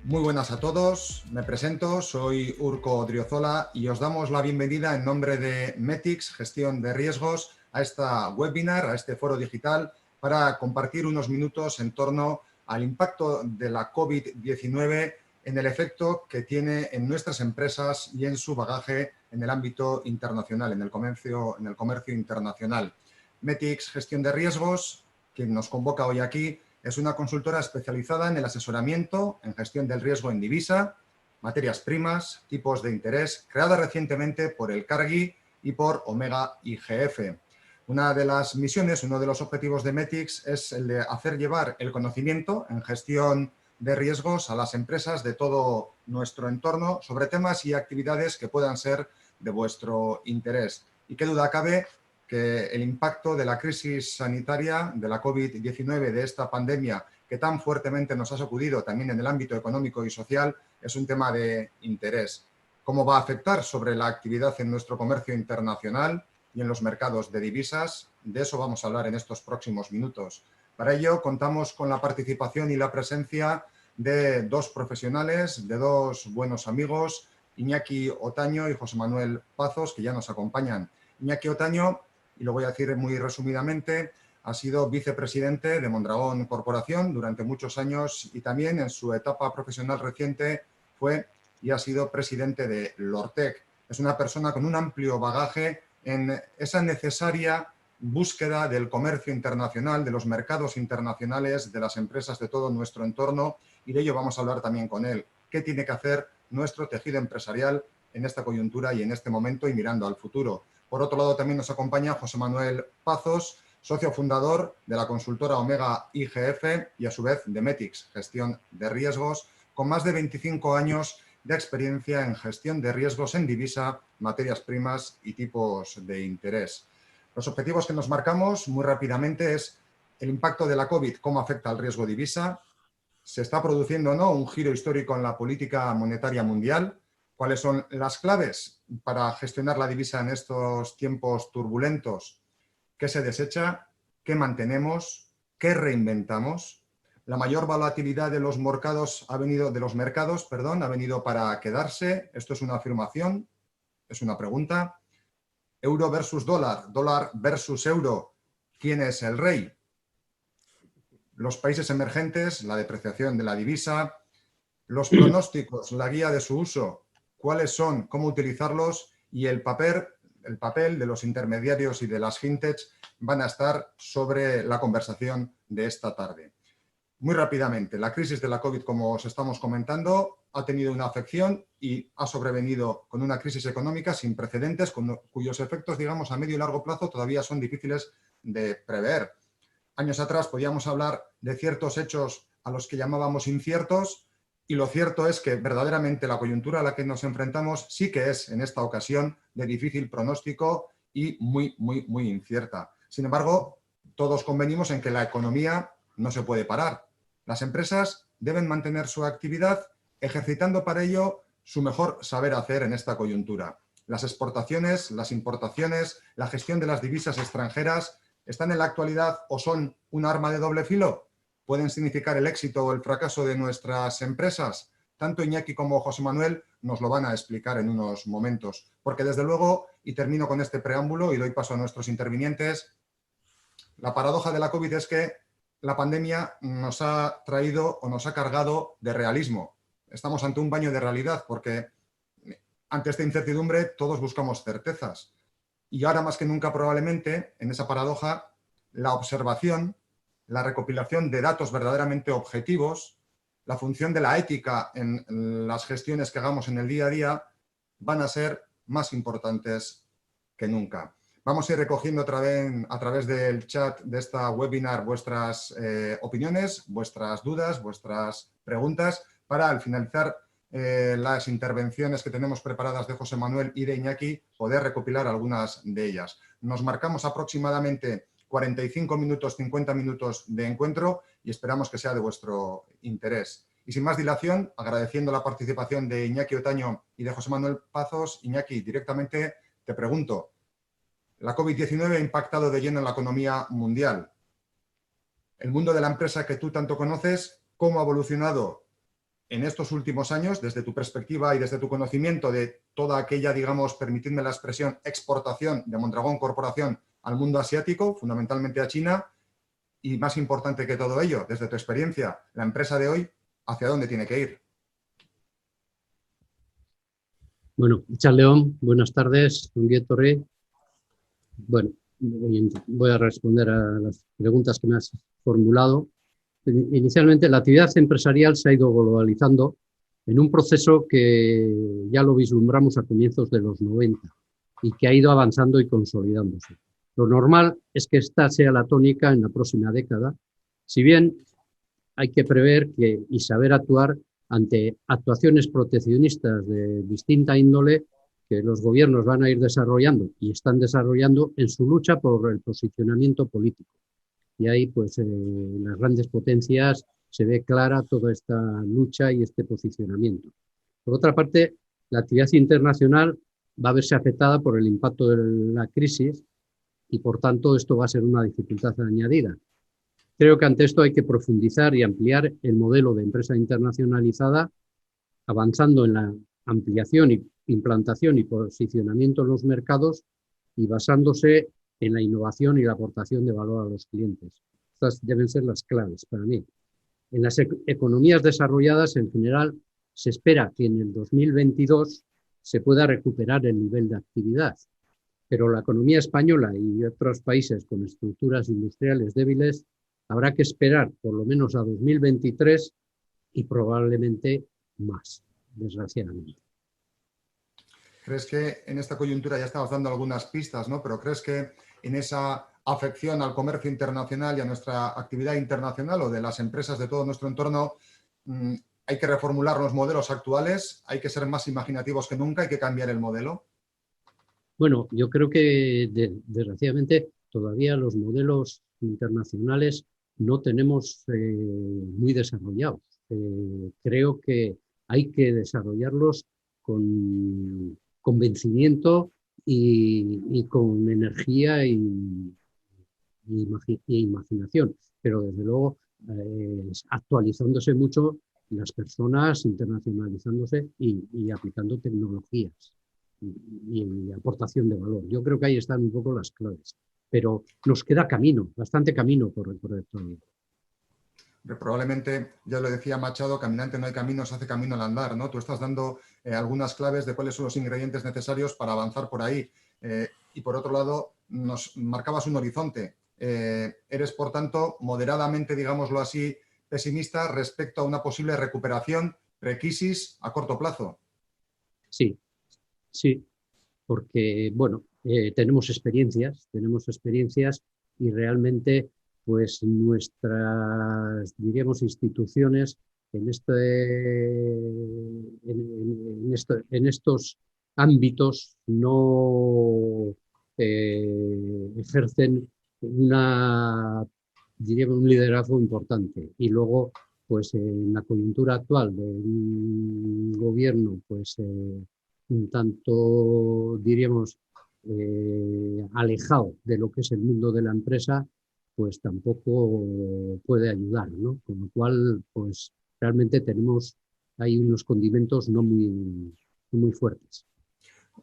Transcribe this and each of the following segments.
Muy buenas a todos, me presento, soy Urko Driozola y os damos la bienvenida en nombre de Metix, Gestión de Riesgos, a esta webinar, a este foro digital, para compartir unos minutos en torno al impacto de la COVID-19 en el efecto que tiene en nuestras empresas y en su bagaje en el ámbito internacional, en el comercio internacional. Metix, Gestión de Riesgos, quien nos convoca hoy aquí, es una consultora especializada en el asesoramiento en gestión del riesgo en divisa, materias primas, tipos de interés, creada recientemente por el Cargill y por Omega IGF. Una de las misiones, uno de los objetivos de Metix es el de hacer llevar el conocimiento en gestión de riesgos a las empresas de todo nuestro entorno sobre temas y actividades que puedan ser de vuestro interés. Y qué duda cabe que el impacto de la crisis sanitaria, de la COVID-19, de esta pandemia que tan fuertemente nos ha sacudido también en el ámbito económico y social, es un tema de interés. ¿Cómo va a afectar sobre la actividad en nuestro comercio internacional y en los mercados de divisas? De eso vamos a hablar en estos próximos minutos. Para ello contamos con la participación y la presencia de dos profesionales, de dos buenos amigos, Iñaki Otaño y José Manuel Pazos, que ya nos acompañan. Iñaki Otaño, y lo voy a decir muy resumidamente, ha sido vicepresidente de Mondragón Corporación durante muchos años y también en su etapa profesional reciente fue y ha sido presidente de Lortec. Es una persona con un amplio bagaje en esa necesaria búsqueda del comercio internacional, de los mercados internacionales, de las empresas de todo nuestro entorno, y de ello vamos a hablar también con él. ¿Qué tiene que hacer nuestro tejido empresarial en esta coyuntura y en este momento y mirando al futuro? Por otro lado, también nos acompaña José Manuel Pazos, socio fundador de la consultora Omega IGF y a su vez de Metix, Gestión de Riesgos, con más de 25 años de experiencia en gestión de riesgos en divisa, materias primas y tipos de interés. Los objetivos que nos marcamos muy rápidamente es el impacto de la COVID, cómo afecta al riesgo divisa, se está produciendo o no un giro histórico en la política monetaria mundial, cuáles son las claves para gestionar la divisa en estos tiempos turbulentos, qué se desecha, qué mantenemos, qué reinventamos. La mayor volatilidad de los mercados ha venido para quedarse. Esto es una afirmación, es una pregunta. Euro versus dólar, dólar versus euro, ¿quién es el rey? Los países emergentes, la depreciación de la divisa, los pronósticos, la guía de su uso, cuáles son, cómo utilizarlos y el papel de los intermediarios y de las fintechs van a estar sobre la conversación de esta tarde. Muy rápidamente, la crisis de la COVID, como os estamos comentando, ha tenido una afección y ha sobrevenido con una crisis económica sin precedentes, cuyos efectos, digamos, a medio y largo plazo todavía son difíciles de prever. Años atrás podíamos hablar de ciertos hechos a los que llamábamos inciertos y lo cierto es que verdaderamente la coyuntura a la que nos enfrentamos sí que es en esta ocasión de difícil pronóstico y muy incierta. Sin embargo, todos convenimos en que la economía no se puede parar. Las empresas deben mantener su actividad ejercitando para ello su mejor saber hacer en esta coyuntura. Las exportaciones, las importaciones, la gestión de las divisas extranjeras ¿están en la actualidad o son un arma de doble filo? ¿Pueden significar el éxito o el fracaso de nuestras empresas? Tanto Iñaki como José Manuel nos lo van a explicar en unos momentos. Porque desde luego, y termino con este preámbulo y doy paso a nuestros intervinientes, la paradoja de la COVID es que la pandemia nos ha traído o nos ha cargado de realismo. Estamos ante un baño de realidad porque ante esta incertidumbre todos buscamos certezas. Y ahora más que nunca probablemente, en esa paradoja, la observación, la recopilación de datos verdaderamente objetivos, la función de la ética en las gestiones que hagamos en el día a día, van a ser más importantes que nunca. Vamos a ir recogiendo a través del chat de esta webinar vuestras opiniones, vuestras dudas, vuestras preguntas, para al finalizar las intervenciones que tenemos preparadas de José Manuel y de Iñaki, poder recopilar algunas de ellas. Nos marcamos aproximadamente 45 minutos, 50 minutos de encuentro y esperamos que sea de vuestro interés. Y sin más dilación, agradeciendo la participación de Iñaki Otaño y de José Manuel Pazos, Iñaki, directamente te pregunto, la COVID-19 ha impactado de lleno en la economía mundial. El mundo de la empresa que tú tanto conoces, ¿cómo ha evolucionado en estos últimos años, desde tu perspectiva y desde tu conocimiento de toda aquella, digamos, permitidme la expresión, exportación de Mondragón Corporación al mundo asiático, fundamentalmente a China, y más importante que todo ello, desde tu experiencia, la empresa de hoy, ¿hacia dónde tiene que ir? Bueno, Richard León, buenas tardes, Ongi Etorri. Bueno, voy a responder a las preguntas que me has formulado. Inicialmente, la actividad empresarial se ha ido globalizando en un proceso que ya lo vislumbramos a comienzos de los 90 y que ha ido avanzando y consolidándose. Lo normal es que esta sea la tónica en la próxima década, si bien hay que prever y saber actuar ante actuaciones proteccionistas de distinta índole que los gobiernos van a ir desarrollando y están desarrollando en su lucha por el posicionamiento político. Y ahí, pues, en las grandes potencias se ve clara toda esta lucha y este posicionamiento. Por otra parte, la actividad internacional va a verse afectada por el impacto de la crisis y, por tanto, esto va a ser una dificultad añadida. Creo que ante esto hay que profundizar y ampliar el modelo de empresa internacionalizada, avanzando en la ampliación y implantación y posicionamiento en los mercados y basándose en la innovación y la aportación de valor a los clientes. Estas deben ser las claves para mí. En las economías desarrolladas, en general, se espera que en el 2022 se pueda recuperar el nivel de actividad, pero la economía española y otros países con estructuras industriales débiles habrá que esperar por lo menos a 2023 y probablemente más, desgraciadamente. ¿Crees que en esta coyuntura, ya estabas dando algunas pistas, ¿no? Pero crees que en esa afección al comercio internacional y a nuestra actividad internacional o de las empresas de todo nuestro entorno, hay que reformular los modelos actuales, hay que ser más imaginativos que nunca, hay que cambiar el modelo? Bueno, yo creo que desgraciadamente todavía los modelos internacionales no tenemos muy desarrollados. Creo que hay que desarrollarlos con convencimiento y con energía y imaginación, pero desde luego actualizándose mucho las personas, internacionalizándose y aplicando tecnologías y aportación de valor. Yo creo que ahí están un poco las claves, pero nos queda camino, bastante camino por recorrer todavía. Probablemente, ya lo decía Machado, caminante no hay camino, se hace camino al andar, ¿no? Tú estás dando algunas claves de cuáles son los ingredientes necesarios para avanzar por ahí. Y por otro lado, nos marcabas un horizonte. Eres, por tanto, moderadamente, digámoslo así, pesimista respecto a una posible recuperación pre-crisis a corto plazo. Sí, sí, porque, bueno, tenemos experiencias y realmente pues nuestras, diríamos, instituciones en estos ámbitos no ejercen diríamos, un liderazgo importante. Y luego, pues en la coyuntura actual de un gobierno, pues un tanto, diríamos, alejado de lo que es el mundo de la empresa, pues tampoco puede ayudar, ¿no? Con lo cual, pues realmente tenemos ahí unos condimentos no muy fuertes.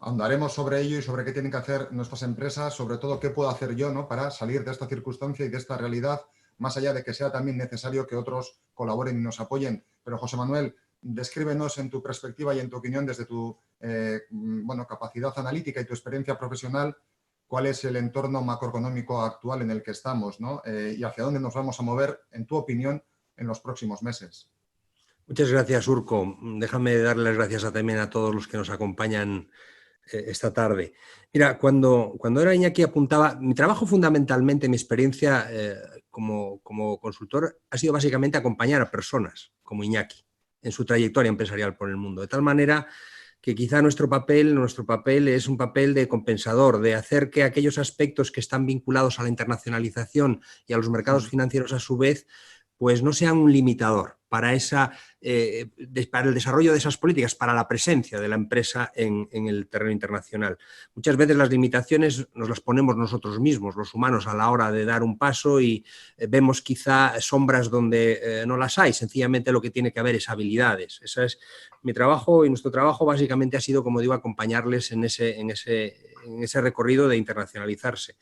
Ahondaremos sobre ello y sobre qué tienen que hacer nuestras empresas, sobre todo qué puedo hacer yo, ¿no?, para salir de esta circunstancia y de esta realidad, más allá de que sea también necesario que otros colaboren y nos apoyen. Pero, José Manuel, descríbenos en tu perspectiva y en tu opinión, desde tu capacidad analítica y tu experiencia profesional, cuál es el entorno macroeconómico actual en el que estamos, ¿no? Y hacia dónde nos vamos a mover, en tu opinión, en los próximos meses. Muchas gracias, Urco. Déjame darle las gracias también a todos los que nos acompañan esta tarde. Mira, cuando era Iñaki apuntaba, mi trabajo fundamentalmente, mi experiencia como consultor ha sido básicamente acompañar a personas como Iñaki en su trayectoria empresarial por el mundo, de tal manera que quizá nuestro papel es un papel de compensador, de hacer que aquellos aspectos que están vinculados a la internacionalización y a los mercados financieros a su vez, pues no sean un limitador para el desarrollo de esas políticas, para la presencia de la empresa en el terreno internacional. Muchas veces las limitaciones nos las ponemos nosotros mismos, los humanos, a la hora de dar un paso y vemos quizá sombras donde no las hay. Sencillamente lo que tiene que haber es habilidades. Ese es mi trabajo, y nuestro trabajo básicamente ha sido, como digo, acompañarles en ese recorrido de internacionalizarse.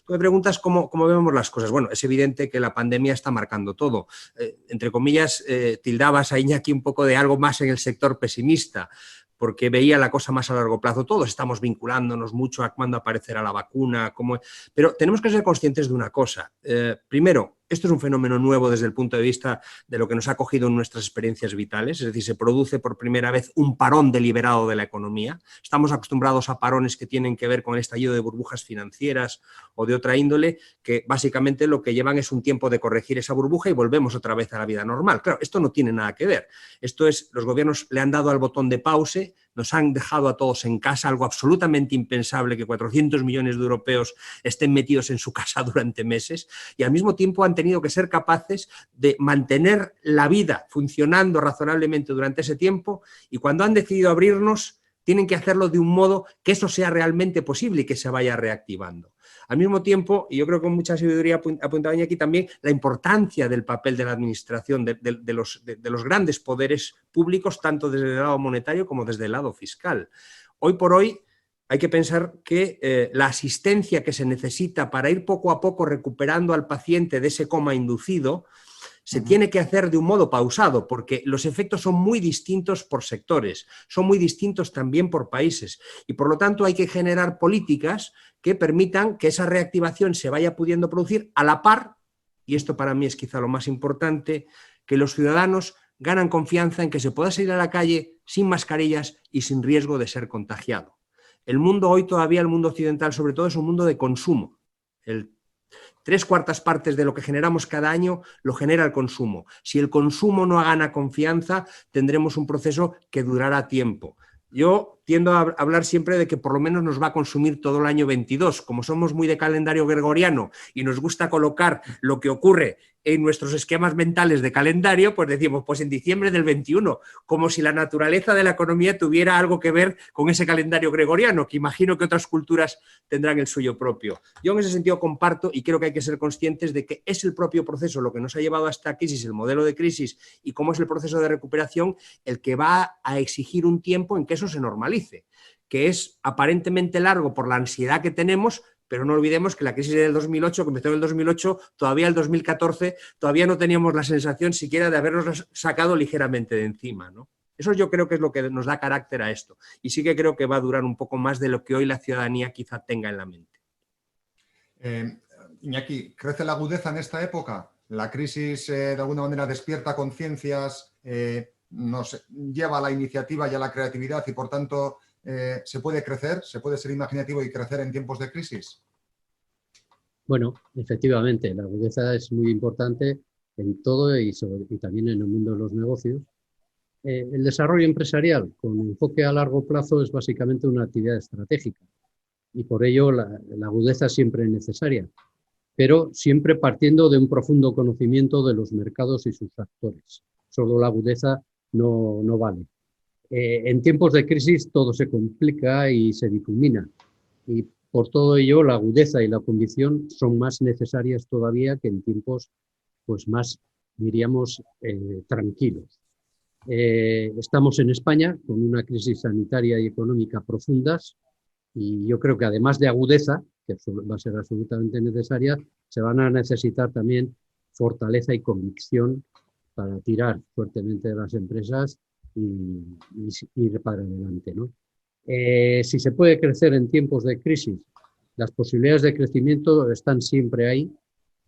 Tú me preguntas cómo vemos las cosas. Bueno, es evidente que la pandemia está marcando todo. Entre comillas, tildabas a Iñaki un poco de algo más en el sector pesimista, porque veía la cosa más a largo plazo. Todos estamos vinculándonos mucho a cuándo aparecerá la vacuna, pero tenemos que ser conscientes de una cosa. Primero, esto es un fenómeno nuevo desde el punto de vista de lo que nos ha cogido en nuestras experiencias vitales, es decir, se produce por primera vez un parón deliberado de la economía. Estamos acostumbrados a parones que tienen que ver con el estallido de burbujas financieras o de otra índole, que básicamente lo que llevan es un tiempo de corregir esa burbuja y volvemos otra vez a la vida normal. Claro, esto no tiene nada que ver. Esto es, los gobiernos le han dado al botón de pause, nos han dejado a todos en casa, algo absolutamente impensable que 400 millones de europeos estén metidos en su casa durante meses, y al mismo tiempo han tenido que ser capaces de mantener la vida funcionando razonablemente durante ese tiempo, y cuando han decidido abrirnos tienen que hacerlo de un modo que eso sea realmente posible y que se vaya reactivando. Al mismo tiempo, y yo creo que con mucha sabiduría apuntaba aquí también, la importancia del papel de la administración, de los grandes poderes públicos, tanto desde el lado monetario como desde el lado fiscal. Hoy por hoy hay que pensar que la asistencia que se necesita para ir poco a poco recuperando al paciente de ese coma inducido se tiene que hacer de un modo pausado, porque los efectos son muy distintos por sectores, son muy distintos también por países, y por lo tanto hay que generar políticas que permitan que esa reactivación se vaya pudiendo producir a la par, y esto para mí es quizá lo más importante, que los ciudadanos ganan confianza en que se pueda salir a la calle sin mascarillas y sin riesgo de ser contagiado. El mundo hoy todavía, el mundo occidental sobre todo, es un mundo de consumo. El 3/4 partes de lo que generamos cada año lo genera el consumo. Si el consumo no gana confianza, tendremos un proceso que durará tiempo. Yo tiendo a hablar siempre de que por lo menos nos va a consumir todo el año 22. Como somos muy de calendario gregoriano y nos gusta colocar lo que ocurre en nuestros esquemas mentales de calendario, pues decimos, pues en diciembre del 21, como si la naturaleza de la economía tuviera algo que ver con ese calendario gregoriano, que imagino que otras culturas tendrán el suyo propio. Yo en ese sentido comparto, y creo que hay que ser conscientes de que es el propio proceso lo que nos ha llevado a esta crisis, el modelo de crisis, y cómo es el proceso de recuperación, el que va a exigir un tiempo en que eso se normalice, que es aparentemente largo por la ansiedad que tenemos, pero no olvidemos que la crisis del 2008, que empezó en el 2008, todavía el 2014, todavía no teníamos la sensación siquiera de habernos sacado ligeramente de encima, ¿no? Eso yo creo que es lo que nos da carácter a esto. Y sí que creo que va a durar un poco más de lo que hoy la ciudadanía quizá tenga en la mente. Iñaki, ¿crece la agudeza en esta época? ¿La crisis de alguna manera despierta conciencias, nos lleva a la iniciativa y a la creatividad y por tanto se puede crecer, se puede ser imaginativo y crecer en tiempos de crisis? Bueno, efectivamente, la agudeza es muy importante en todo y también en el mundo de los negocios. El desarrollo empresarial con enfoque a largo plazo es básicamente una actividad estratégica y por ello la agudeza siempre es necesaria, pero siempre partiendo de un profundo conocimiento de los mercados y sus actores. Solo la agudeza no vale. En tiempos de crisis todo se complica y se difumina y por todo ello la agudeza y la convicción son más necesarias todavía que en tiempos pues más, diríamos, tranquilos. Estamos en España con una crisis sanitaria y económica profundas y yo creo que además de agudeza, que va a ser absolutamente necesaria, se van a necesitar también fortaleza y convicción para tirar fuertemente de las empresas y ir para adelante, ¿no? Si se puede crecer en tiempos de crisis, las posibilidades de crecimiento están siempre ahí,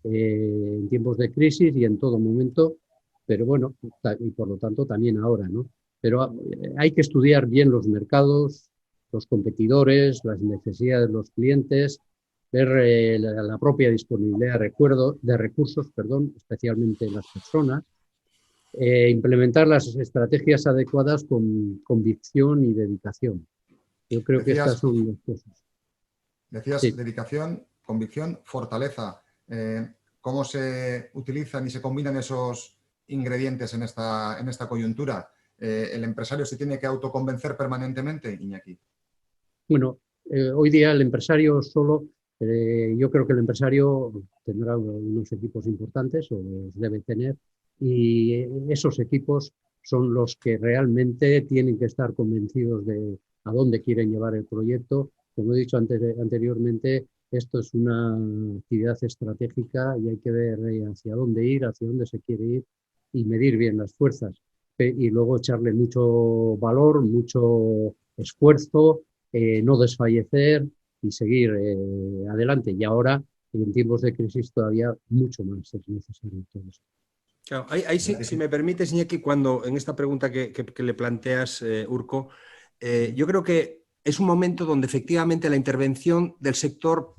en tiempos de crisis y en todo momento, pero bueno, y por lo tanto también ahora, ¿no? Pero hay que estudiar bien los mercados, los competidores, las necesidades de los clientes, ver la propia disponibilidad de recursos, especialmente las personas, implementar las estrategias adecuadas con convicción y dedicación. Yo creo que estas son las cosas. Decías Sí. dedicación, convicción, fortaleza. ¿Cómo se utilizan y se combinan esos ingredientes en esta coyuntura? ¿El empresario se tiene que autoconvencer permanentemente, Iñaki? Bueno, hoy día el empresario solo, yo creo que el empresario tendrá unos equipos importantes, o los debe tener, y esos equipos son los que realmente tienen que estar convencidos de a dónde quieren llevar el proyecto. Como he dicho anteriormente, esto es una actividad estratégica y hay que ver hacia dónde ir, hacia dónde se quiere ir y medir bien las fuerzas. Y luego echarle mucho valor, mucho esfuerzo, no desfallecer y seguir adelante. Y ahora, en tiempos de crisis, todavía mucho más es necesario todo eso. Claro, ahí si me permites, Iñaki, cuando en esta pregunta que le planteas, Urco, yo creo que es un momento donde efectivamente la intervención del sector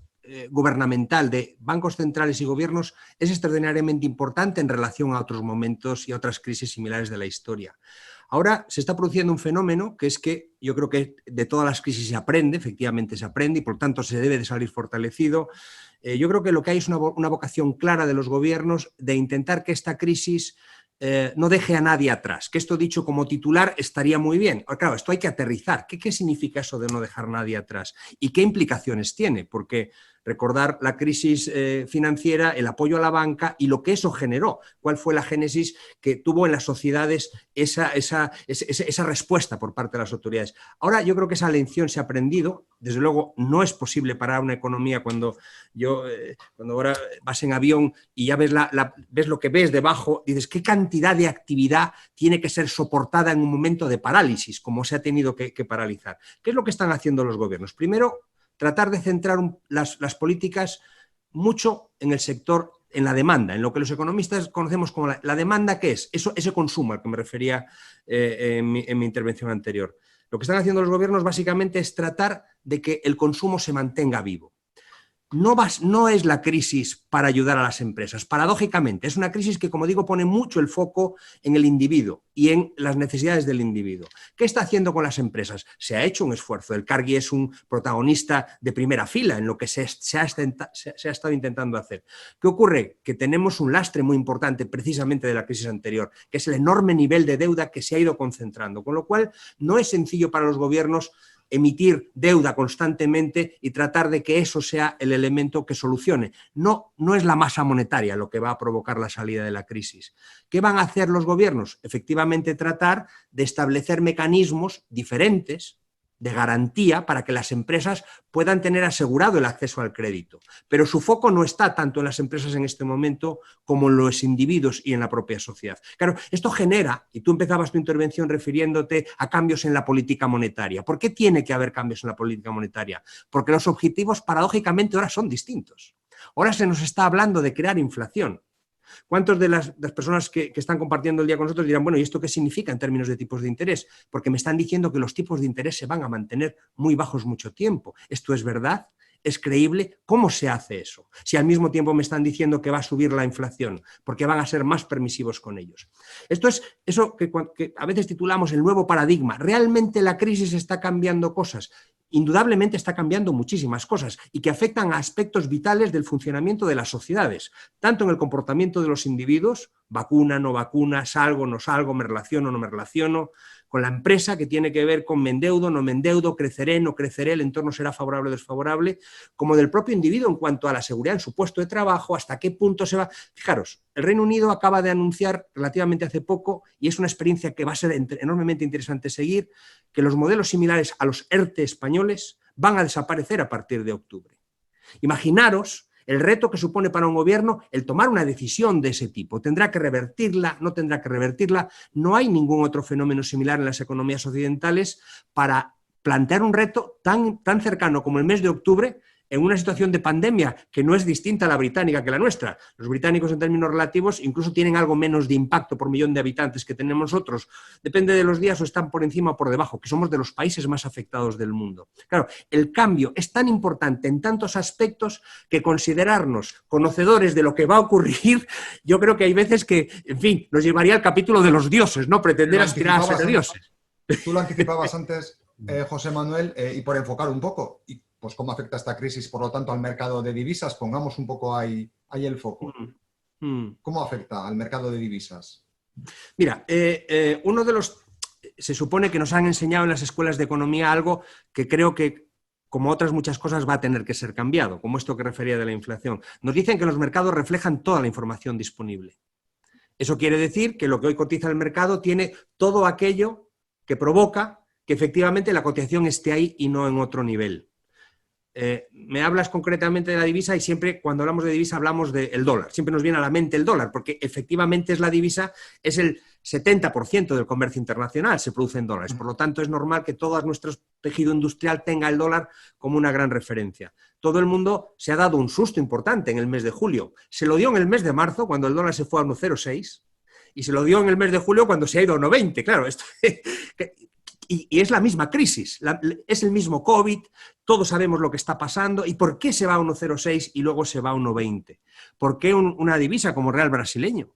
gubernamental, de bancos centrales y gobiernos, es extraordinariamente importante en relación a otros momentos y a otras crisis similares de la historia. Ahora se está produciendo un fenómeno que es que yo creo que de todas las crisis se aprende, efectivamente se aprende, y por tanto se debe de salir fortalecido. Yo creo que lo que hay es una vocación clara de los gobiernos de intentar que esta crisis no deje a nadie atrás, que esto dicho como titular estaría muy bien. Claro, esto hay que aterrizar. ¿Qué significa eso de no dejar a nadie atrás? ¿Y qué implicaciones tiene? Porque recordar la crisis financiera, el apoyo a la banca y lo que eso generó. ¿Cuál fue la génesis que tuvo en las sociedades esa respuesta por parte de las autoridades? Ahora yo creo que esa lección se ha aprendido. Desde luego no es posible parar una economía cuando ahora vas en avión y ya ves lo que ves debajo, dices, ¿qué cantidad de actividad tiene que ser soportada en un momento de parálisis, como se ha tenido que paralizar? ¿Qué es lo que están haciendo los gobiernos? Primero, tratar de centrar las políticas mucho en el sector, en la demanda, en lo que los economistas conocemos como la demanda, ¿qué es? Ese consumo al que me refería en mi intervención anterior. Lo que están haciendo los gobiernos básicamente es tratar de que el consumo se mantenga vivo. No es la crisis para ayudar a las empresas, paradójicamente, es una crisis que, como digo, pone mucho el foco en el individuo y en las necesidades del individuo. ¿Qué está haciendo con las empresas? Se ha hecho un esfuerzo, el Cargi es un protagonista de primera fila en lo que se ha estado intentando hacer. ¿Qué ocurre? Que tenemos un lastre muy importante precisamente de la crisis anterior, que es el enorme nivel de deuda que se ha ido concentrando, con lo cual no es sencillo para los gobiernos emitir deuda constantemente y tratar de que eso sea el elemento que solucione. No es la masa monetaria lo que va a provocar la salida de la crisis. ¿Qué van a hacer los gobiernos? Efectivamente, tratar de establecer mecanismos diferentes de garantía para que las empresas puedan tener asegurado el acceso al crédito. Pero su foco no está tanto en las empresas en este momento como en los individuos y en la propia sociedad. Claro, esto genera, y tú empezabas tu intervención refiriéndote a cambios en la política monetaria. ¿Por qué tiene que haber cambios en la política monetaria? Porque los objetivos paradójicamente ahora son distintos. Ahora se nos está hablando de crear inflación. ¿Cuántas de las personas que están compartiendo el día con nosotros dirán, bueno, ¿y esto qué significa en términos de tipos de interés? Porque me están diciendo que los tipos de interés se van a mantener muy bajos mucho tiempo. ¿Esto es verdad? ¿Es creíble? ¿Cómo se hace eso? Si al mismo tiempo me están diciendo que va a subir la inflación, porque van a ser más permisivos con ellos. Esto es eso que a veces titulamos el nuevo paradigma. ¿Realmente la crisis está cambiando cosas? Indudablemente está cambiando muchísimas cosas y que afectan a aspectos vitales del funcionamiento de las sociedades, tanto en el comportamiento de los individuos, vacuna, no vacuna, salgo, no salgo, me relaciono, no me relaciono, con la empresa, que tiene que ver con me endeudo, no me endeudo, creceré, no creceré, el entorno será favorable o desfavorable, como del propio individuo en cuanto a la seguridad en su puesto de trabajo, hasta qué punto se va. Fijaros, el Reino Unido acaba de anunciar relativamente hace poco, y es una experiencia que va a ser enormemente interesante seguir, que los modelos similares a los ERTE españoles van a desaparecer a partir de octubre. Imaginaros el reto que supone para un gobierno el tomar una decisión de ese tipo. ¿Tendrá que revertirla? ¿No tendrá que revertirla? No hay ningún otro fenómeno similar en las economías occidentales para plantear un reto tan cercano como el mes de octubre en una situación de pandemia que no es distinta a la británica que la nuestra. Los británicos, en términos relativos, incluso tienen algo menos de impacto por millón de habitantes que tenemos nosotros. Depende de los días, o están por encima o por debajo, que somos de los países más afectados del mundo. Claro, el cambio es tan importante en tantos aspectos que considerarnos conocedores de lo que va a ocurrir, yo creo que hay veces que, en fin, nos llevaría al capítulo de los dioses, ¿no? Pretender aspirar a ser dioses. Tú lo anticipabas antes, José Manuel, y por enfocar un poco, pues cómo afecta esta crisis, por lo tanto, al mercado de divisas, pongamos un poco ahí el foco. ¿Cómo afecta al mercado de divisas? Mira, uno de los... Se supone que nos han enseñado en las escuelas de economía algo que creo que, como otras muchas cosas, va a tener que ser cambiado, como esto que refería de la inflación. Nos dicen que los mercados reflejan toda la información disponible. Eso quiere decir que lo que hoy cotiza el mercado tiene todo aquello que provoca que efectivamente la cotización esté ahí y no en otro nivel. Me hablas concretamente de la divisa y siempre cuando hablamos de divisa hablamos del dólar. Siempre nos viene a la mente el dólar porque efectivamente es la divisa, es el 70% del comercio internacional, se produce en dólares. Por lo tanto, es normal que todo nuestro tejido industrial tenga el dólar como una gran referencia. Todo el mundo se ha dado un susto importante en el mes de julio. Se lo dio en el mes de marzo cuando el dólar se fue a 1,06 y se lo dio en el mes de julio cuando se ha ido a 1,20. Claro, esto... Y es la misma crisis, es el mismo COVID, todos sabemos lo que está pasando. ¿Y por qué se va a 1,06 y luego se va a 1,20? ¿Por qué una divisa como el real brasileño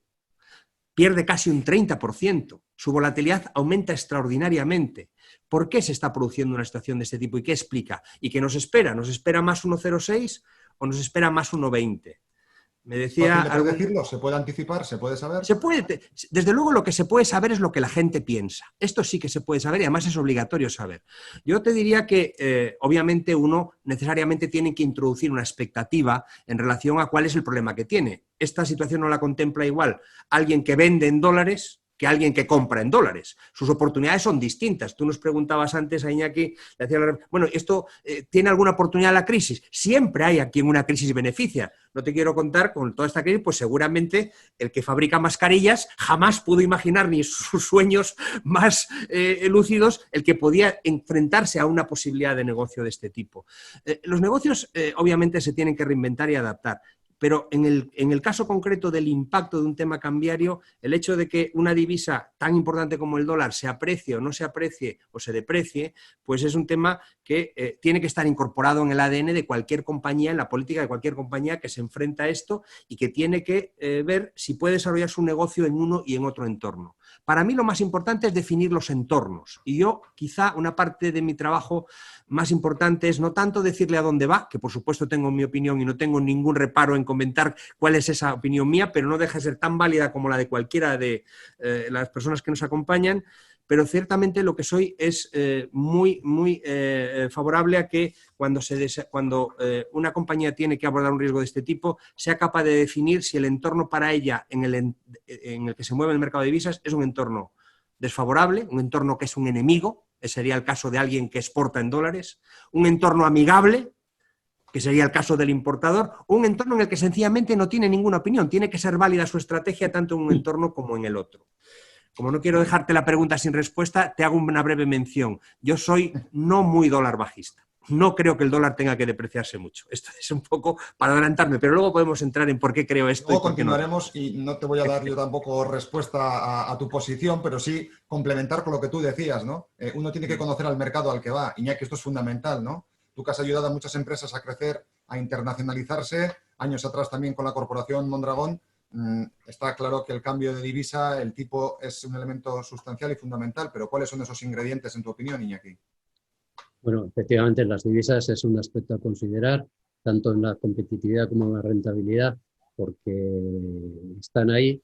pierde casi un 30%? Su volatilidad aumenta extraordinariamente. ¿Por qué se está produciendo una situación de este tipo? ¿Y qué explica? ¿Y qué nos espera? ¿Nos espera más 1,06 o nos espera más 1,20? Me decía... ¿Puedes decirlo? ¿Se puede anticipar? ¿Se puede saber? Desde luego lo que se puede saber es lo que la gente piensa. Esto sí que se puede saber y además es obligatorio saber. Yo te diría que obviamente uno necesariamente tiene que introducir una expectativa en relación a cuál es el problema que tiene. Esta situación no la contempla igual alguien que vende en dólares que alguien que compra en dólares. Sus oportunidades son distintas. Tú nos preguntabas antes a Iñaki, bueno, ¿esto tiene alguna oportunidad la crisis? Siempre hay a quien una crisis beneficia. No te quiero contar, con toda esta crisis, pues seguramente el que fabrica mascarillas jamás pudo imaginar ni sus sueños más lúcidos el que podía enfrentarse a una posibilidad de negocio de este tipo. Los negocios obviamente se tienen que reinventar y adaptar. Pero en el caso concreto del impacto de un tema cambiario, el hecho de que una divisa tan importante como el dólar se aprecie o no se aprecie o se deprecie, pues es un tema que tiene que estar incorporado en el ADN de cualquier compañía, en la política de cualquier compañía que se enfrenta a esto y que tiene que ver si puede desarrollar su negocio en uno y en otro entorno. Para mí lo más importante es definir los entornos y yo quizá una parte de mi trabajo más importante es no tanto decirle a dónde va, que por supuesto tengo mi opinión y no tengo ningún reparo en comentar cuál es esa opinión mía, pero no deja de ser tan válida como la de cualquiera de las personas que nos acompañan, pero ciertamente lo que soy es muy favorable a que cuando una compañía tiene que abordar un riesgo de este tipo, sea capaz de definir si el entorno para ella en el que se mueve el mercado de divisas es un entorno desfavorable, un entorno que es un enemigo, ese sería el caso de alguien que exporta en dólares, un entorno amigable, que sería el caso del importador, o un entorno en el que sencillamente no tiene ninguna opinión, tiene que ser válida su estrategia tanto en un entorno como en el otro. Como no quiero dejarte la pregunta sin respuesta, te hago una breve mención. Yo soy no muy dólar bajista. No creo que el dólar tenga que depreciarse mucho. Esto es un poco para adelantarme, pero luego podemos entrar en por qué creo esto. Luego continuaremos y no te voy a dar yo tampoco respuesta a tu posición, pero sí complementar con lo que tú decías, ¿no? Uno tiene que conocer al mercado al que va. Iñaki, esto es fundamental, ¿no? Tú que has ayudado a muchas empresas a crecer, a internacionalizarse, años atrás también con la corporación Mondragón, está claro que el cambio de divisa, el tipo es un elemento sustancial y fundamental, pero ¿cuáles son esos ingredientes en tu opinión, Iñaki? Bueno, efectivamente las divisas es un aspecto a considerar, tanto en la competitividad como en la rentabilidad, porque están ahí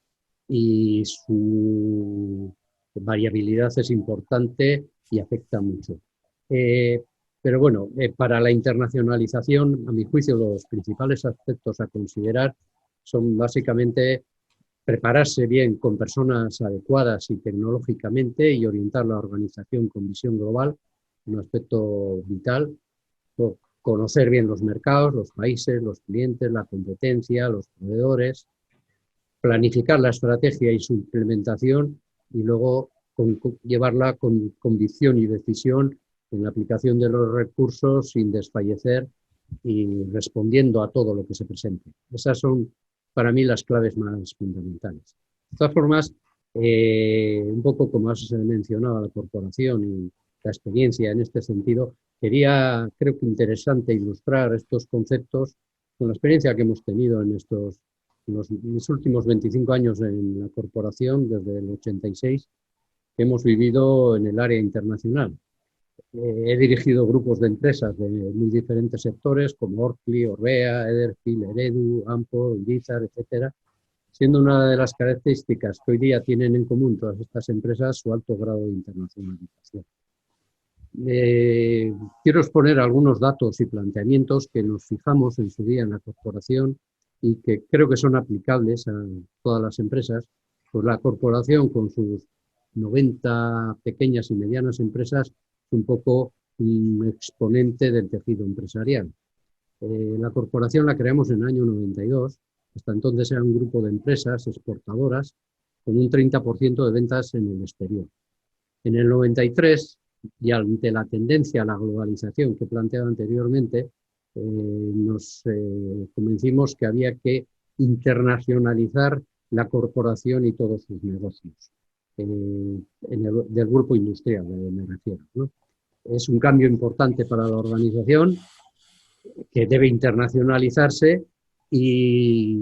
y su variabilidad es importante y afecta mucho. Pero bueno, para la internacionalización, a mi juicio, los principales aspectos a considerar son básicamente prepararse bien con personas adecuadas y tecnológicamente y orientar la organización con visión global, un aspecto vital, conocer bien los mercados, los países, los clientes, la competencia, los proveedores, planificar la estrategia y su implementación y luego llevarla con convicción y decisión en la aplicación de los recursos sin desfallecer y respondiendo a todo lo que se presente. Esas son para mí las claves más fundamentales. De todas formas, un poco como has mencionado la corporación y la experiencia en este sentido, creo que interesante ilustrar estos conceptos con la experiencia que hemos tenido en mis últimos 25 años en la corporación, desde el 86, que hemos vivido en el área internacional. He dirigido grupos de empresas de muy diferentes sectores, como Orkli, Orbea, Ederfield, Eredu, Ampo, Irizar, etcétera. siendo una de las características que hoy día tienen en común todas estas empresas su alto grado de internacionalización. Quiero exponer algunos datos y planteamientos que nos fijamos en su día en la corporación y que creo que son aplicables a todas las empresas. Pues la corporación, con sus 90 pequeñas y medianas empresas, es un poco un exponente del tejido empresarial. La corporación la creamos en el año 92. Hasta entonces era un grupo de empresas exportadoras con un 30% de ventas en el exterior. En el 93, y ante la tendencia a la globalización que he planteado anteriormente, nos convencimos que había que internacionalizar la corporación y todos sus negocios, del grupo industrial, me refiero, ¿no? Es un cambio importante para la organización que debe internacionalizarse y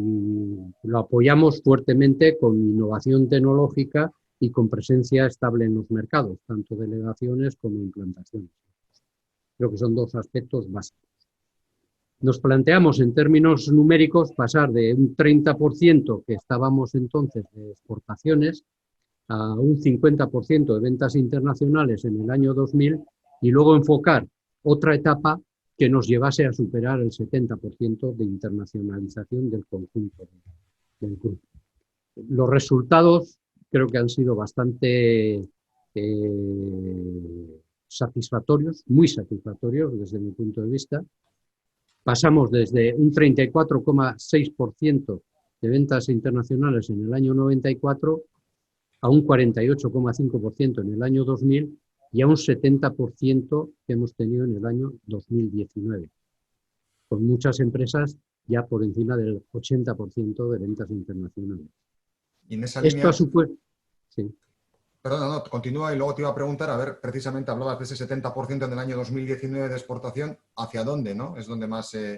lo apoyamos fuertemente con innovación tecnológica y con presencia estable en los mercados, tanto delegaciones como implantaciones. Creo que son dos aspectos básicos. Nos planteamos en términos numéricos pasar de un 30% que estábamos entonces de exportaciones a un 50% de ventas internacionales en el año 2000 y luego enfocar otra etapa que nos llevase a superar el 70% de internacionalización del conjunto del grupo. Los resultados creo que han sido bastante satisfactorios, muy satisfactorios desde mi punto de vista. Pasamos desde un 34,6% de ventas internacionales en el año 94 a un 48,5% en el año 2000 y a un 70% que hemos tenido en el año 2019, con muchas empresas ya por encima del 80% de ventas internacionales. Y en esa Esto línea... ha supuesto... Sí. Perdona, no, continúa y luego te iba a preguntar, a ver, precisamente hablabas de ese 70% en el año 2019 de exportación, ¿hacia dónde, no? Es donde más se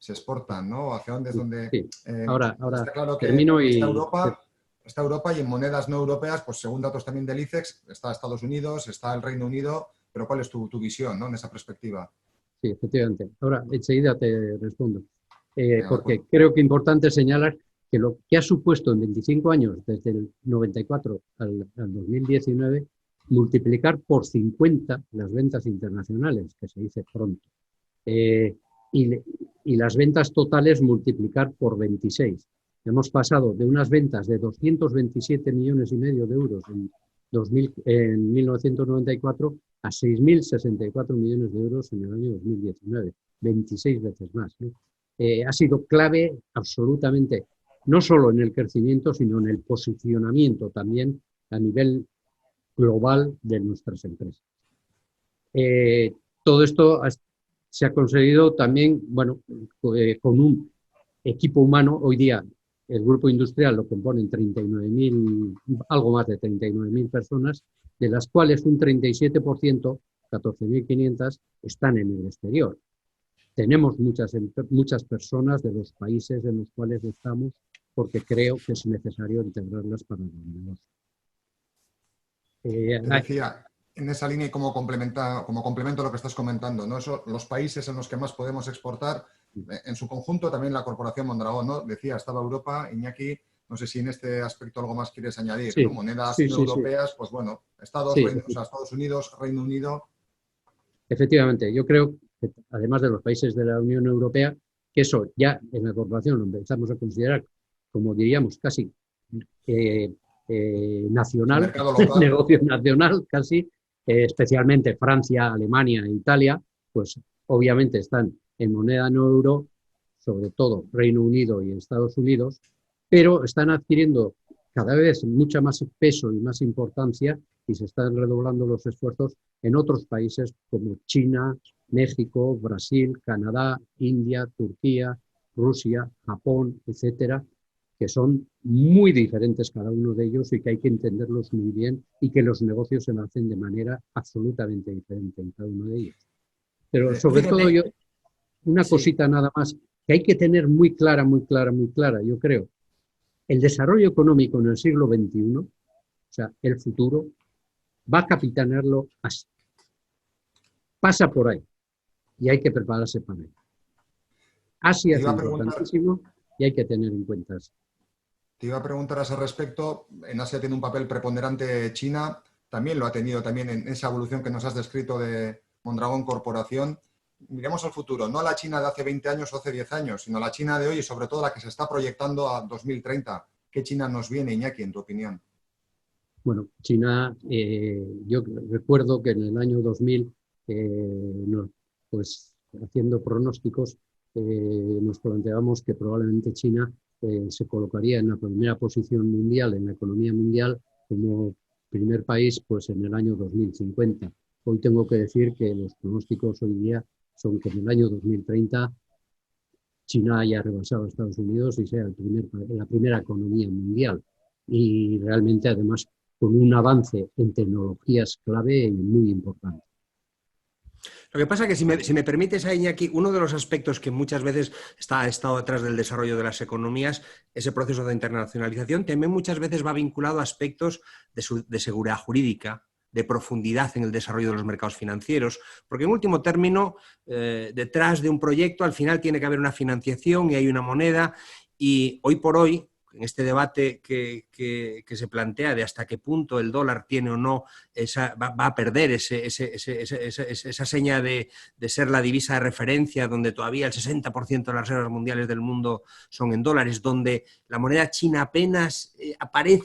exportan, ¿no? ¿Hacia dónde es donde...? Sí. Ahora está claro que termino está Europa y en monedas no europeas, pues según datos también del ICEX, está Estados Unidos, está el Reino Unido, pero ¿cuál es tu visión, ¿no? En esa perspectiva? Sí, efectivamente. Ahora enseguida te respondo. Porque creo que es importante señalar que lo que ha supuesto en 25 años, desde el 94 al 2019, multiplicar por 50 las ventas internacionales, que se dice pronto, y las ventas totales multiplicar por 26. Hemos pasado de unas ventas de 227 millones y medio de euros en 1994 a 6.064 millones de euros en el año 2019, 26 veces más, ¿no? Ha sido clave absolutamente, no solo en el crecimiento, sino en el posicionamiento también a nivel global de nuestras empresas. Todo esto se ha conseguido también, bueno, con un equipo humano. Hoy día el grupo industrial lo componen 39.000, algo más de 39.000 personas, de las cuales un 37%, 14.500, están en el exterior. Tenemos muchas personas de los países en los cuales estamos porque creo que es necesario integrarlas para los negocios. Te decía, en esa línea y como complemento a lo que estás comentando, ¿no? Los países en los que más podemos exportar, en su conjunto también la Corporación Mondragón, ¿no? Decía, estaba Europa, Iñaki, no sé si en este aspecto algo más quieres añadir, sí, ¿no? Monedas sí, no europeas, pues bueno, Estados Unidos, Reino Unido. Efectivamente, yo creo que además de los países de la Unión Europea, que eso ya en la corporación lo empezamos a considerar como diríamos casi nacional, negocio nacional casi, especialmente Francia, Alemania e Italia, pues obviamente están en moneda no euro, sobre todo Reino Unido y Estados Unidos, pero están adquiriendo cada vez mucha más peso y más importancia y se están redoblando los esfuerzos en otros países como China, México, Brasil, Canadá, India, Turquía, Rusia, Japón, etcétera, que son muy diferentes cada uno de ellos y que hay que entenderlos muy bien y que los negocios se hacen de manera absolutamente diferente en cada uno de ellos. Pero sobre todo yo, una cosita nada más, que hay que tener muy clara, yo creo. El desarrollo económico en el siglo XXI, o sea, el futuro, va a capitanearlo Asia. Pasa por ahí y hay que prepararse para ello. Asia es importantísimo y hay que tener en cuenta eso. Te iba a preguntar a ese respecto. En Asia tiene un papel preponderante China, también lo ha tenido también en esa evolución que nos has descrito de Mondragón Corporación. Miremos al futuro, no a la China de hace 20 años o hace 10 años, sino a la China de hoy y sobre todo la que se está proyectando a 2030. ¿Qué China nos viene, Iñaki, en tu opinión? Bueno, China, yo recuerdo que en el año 2000, pues haciendo pronósticos, nos planteábamos que probablemente China se colocaría en la primera posición mundial, en la economía mundial, como primer país, pues en el año 2050. Hoy tengo que decir que los pronósticos hoy día son que en el año 2030 China haya rebasado a Estados Unidos y sea la primera economía mundial. Y realmente, además, con un avance en tecnologías clave y muy importante. Lo que pasa es que, si me permites, Iñaki, uno de los aspectos que muchas veces ha estado detrás del desarrollo de las economías, ese proceso de internacionalización, también muchas veces va vinculado a aspectos de seguridad jurídica, de profundidad en el desarrollo de los mercados financieros, porque en último término, detrás de un proyecto al final tiene que haber una financiación y hay una moneda, y hoy por hoy, en este debate que se plantea de hasta qué punto el dólar tiene o no, va a perder esa seña de ser la divisa de referencia, donde todavía el 60% de las reservas mundiales del mundo son en dólares, donde la moneda china apenas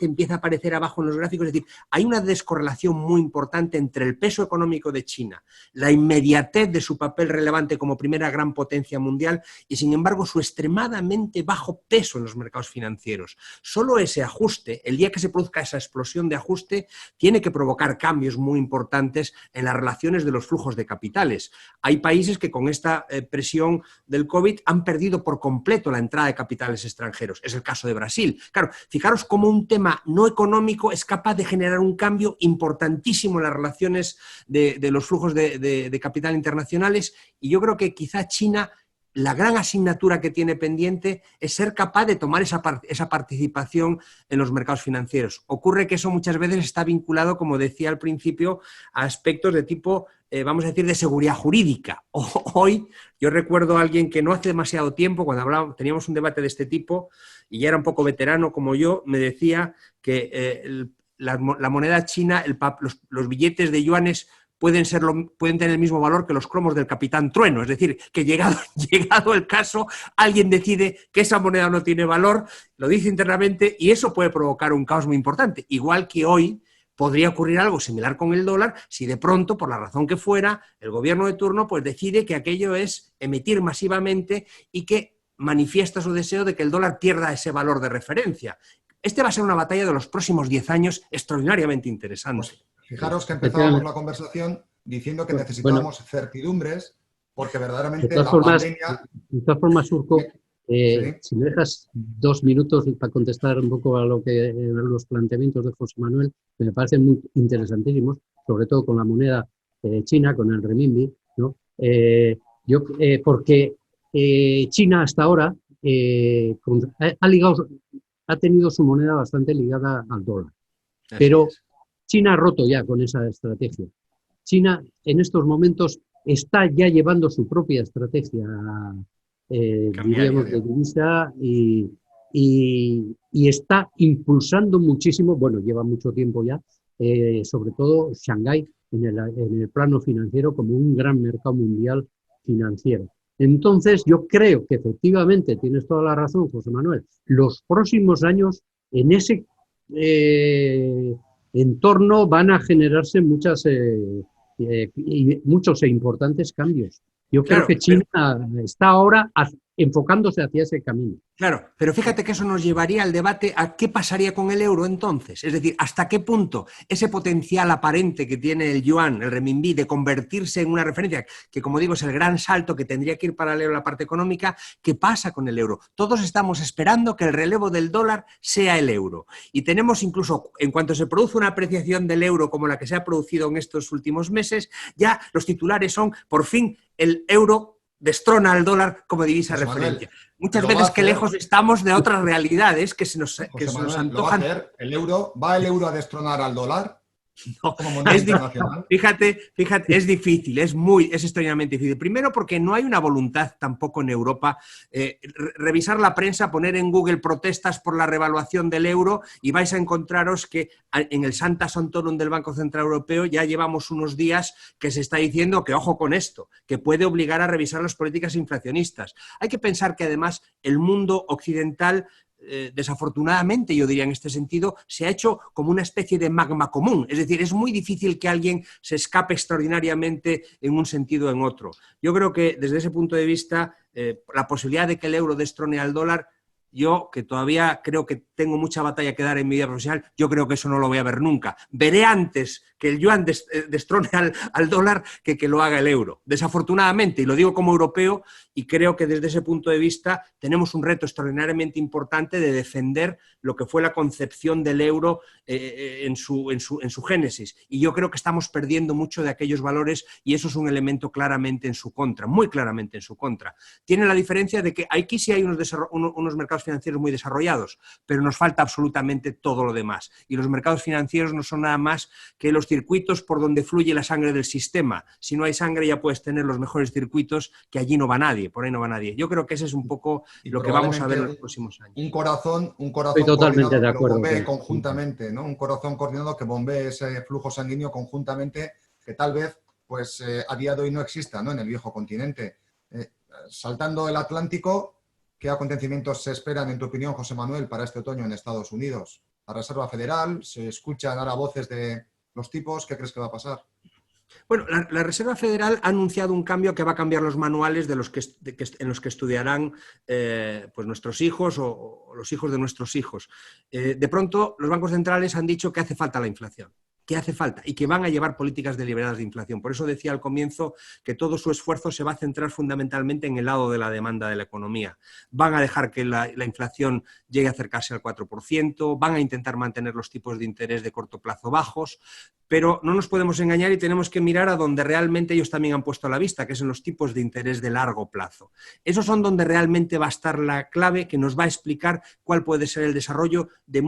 empieza a aparecer abajo en los gráficos. Es decir, hay una descorrelación muy importante entre el peso económico de China, la inmediatez de su papel relevante como primera gran potencia mundial y, sin embargo, su extremadamente bajo peso en los mercados financieros. Solo ese ajuste, el día que se produzca esa explosión de ajuste, tiene que provocar cambios muy importantes en las relaciones de los flujos de capitales. Hay países que con esta presión del COVID han perdido por completo la entrada de capitales extranjeros. Es el caso de Brasil. Claro, fijaros cómo un tema no económico es capaz de generar un cambio importantísimo en las relaciones de los flujos de capital internacionales, y yo creo que quizá China, la gran asignatura que tiene pendiente es ser capaz de tomar esa participación en los mercados financieros. Ocurre que eso muchas veces está vinculado, como decía al principio, a aspectos de tipo, vamos a decir, de seguridad jurídica. Hoy yo recuerdo a alguien que no hace demasiado tiempo, cuando teníamos un debate de este tipo, y ya era un poco veterano como yo, me decía que la moneda china, los billetes de yuanes, pueden tener el mismo valor que los cromos del Capitán Trueno. Es decir, que llegado el caso, alguien decide que esa moneda no tiene valor, lo dice internamente, y eso puede provocar un caos muy importante. Igual que hoy podría ocurrir algo similar con el dólar si de pronto, por la razón que fuera, el gobierno de turno pues decide que aquello es emitir masivamente y que manifiesta su deseo de que el dólar pierda ese valor de referencia. Va a ser una batalla de los próximos 10 años extraordinariamente interesante. Fijaros que empezábamos la conversación diciendo que necesitábamos certidumbres, porque verdaderamente la pandemia... De todas formas, Urco, sí. Si me dejas 2 minutos para contestar un poco a los planteamientos de José Manuel, que me parecen muy interesantísimos, sobre todo con la moneda china, con el renminbi, ¿no? Porque China hasta ahora ha tenido su moneda bastante ligada al dólar, pero China ha roto ya con esa estrategia. China en estos momentos está ya llevando su propia estrategia, diríamos, de divisa y está impulsando muchísimo, bueno, lleva mucho tiempo ya, sobre todo Shanghái en el plano financiero como un gran mercado mundial financiero. Entonces, yo creo que efectivamente, tienes toda la razón, José Manuel, los próximos años en ese entorno van a generarse muchos e importantes cambios. Yo creo que China está ahora enfocándose hacia ese camino. Claro, pero fíjate que eso nos llevaría al debate a qué pasaría con el euro entonces. Es decir, hasta qué punto ese potencial aparente que tiene el yuan, el renminbi, de convertirse en una referencia, que como digo es el gran salto que tendría que ir paralelo a la parte económica, ¿qué pasa con el euro? Todos estamos esperando que el relevo del dólar sea el euro. Y tenemos incluso, en cuanto se produce una apreciación del euro como la que se ha producido en estos últimos meses, ya los titulares son, por fin, el euro destrona al dólar como divisa de referencia. Muchas veces que lejos estamos de otras realidades que se nos antojan. ¿Va el euro a destronar al dólar? No, como moneda internacional. fíjate, es difícil, es extrañamente difícil. Primero porque no hay una voluntad tampoco en Europa. Revisar la prensa, poner en Google protestas por la revaluación del euro y vais a encontraros que en el Santa Santorum del Banco Central Europeo ya llevamos unos días que se está diciendo que ojo con esto, que puede obligar a revisar las políticas inflacionistas. Hay que pensar que además el mundo occidental desafortunadamente, yo diría en este sentido, se ha hecho como una especie de magma común. Es decir, es muy difícil que alguien se escape extraordinariamente en un sentido o en otro. Yo creo que desde ese punto de vista, la posibilidad de que el euro destrone al dólar, yo, que todavía creo que tengo mucha batalla que dar en mi vida profesional, yo creo que eso no lo voy a ver nunca. Veré antes que el yuan destrone al dólar que lo haga el euro. Desafortunadamente, y lo digo como europeo, y creo que desde ese punto de vista tenemos un reto extraordinariamente importante de defender lo que fue la concepción del euro en su génesis. Y yo creo que estamos perdiendo mucho de aquellos valores y eso es un elemento claramente en su contra, muy claramente en su contra. Tiene la diferencia de que aquí sí hay unos mercados financieros muy desarrollados, pero nos falta absolutamente todo lo demás. Y los mercados financieros no son nada más que los circuitos por donde fluye la sangre del sistema. Si no hay sangre ya puedes tener los mejores circuitos, que allí no va nadie, por ahí no va nadie. Yo creo que ese es un poco lo que vamos a ver en los próximos años. Un corazón Estoy totalmente de acuerdo, que lo bombee conjuntamente, ¿no? Un corazón coordinado que bombee ese flujo sanguíneo conjuntamente, que tal vez pues, a día de hoy no exista, ¿no? En el viejo continente. Saltando el Atlántico, ¿qué acontecimientos se esperan, en tu opinión, José Manuel, para este otoño en Estados Unidos? La Reserva Federal, se escuchan ahora voces de los tipos, ¿qué crees que va a pasar? Bueno, la Reserva Federal ha anunciado un cambio que va a cambiar los manuales en los que estudiarán pues nuestros hijos o los hijos de nuestros hijos. De pronto, los bancos centrales han dicho que hace falta la inflación. Que hace falta y que van a llevar políticas deliberadas de inflación. Por eso decía al comienzo que todo su esfuerzo se va a centrar fundamentalmente en el lado de la demanda de la economía. Van a dejar que la inflación llegue a acercarse al 4%, van a intentar mantener los tipos de interés de corto plazo bajos, pero no nos podemos engañar y tenemos que mirar a donde realmente ellos también han puesto la vista, que es en los tipos de interés de largo plazo. Esos son donde realmente va a estar la clave que nos va a explicar cuál puede ser el desarrollo de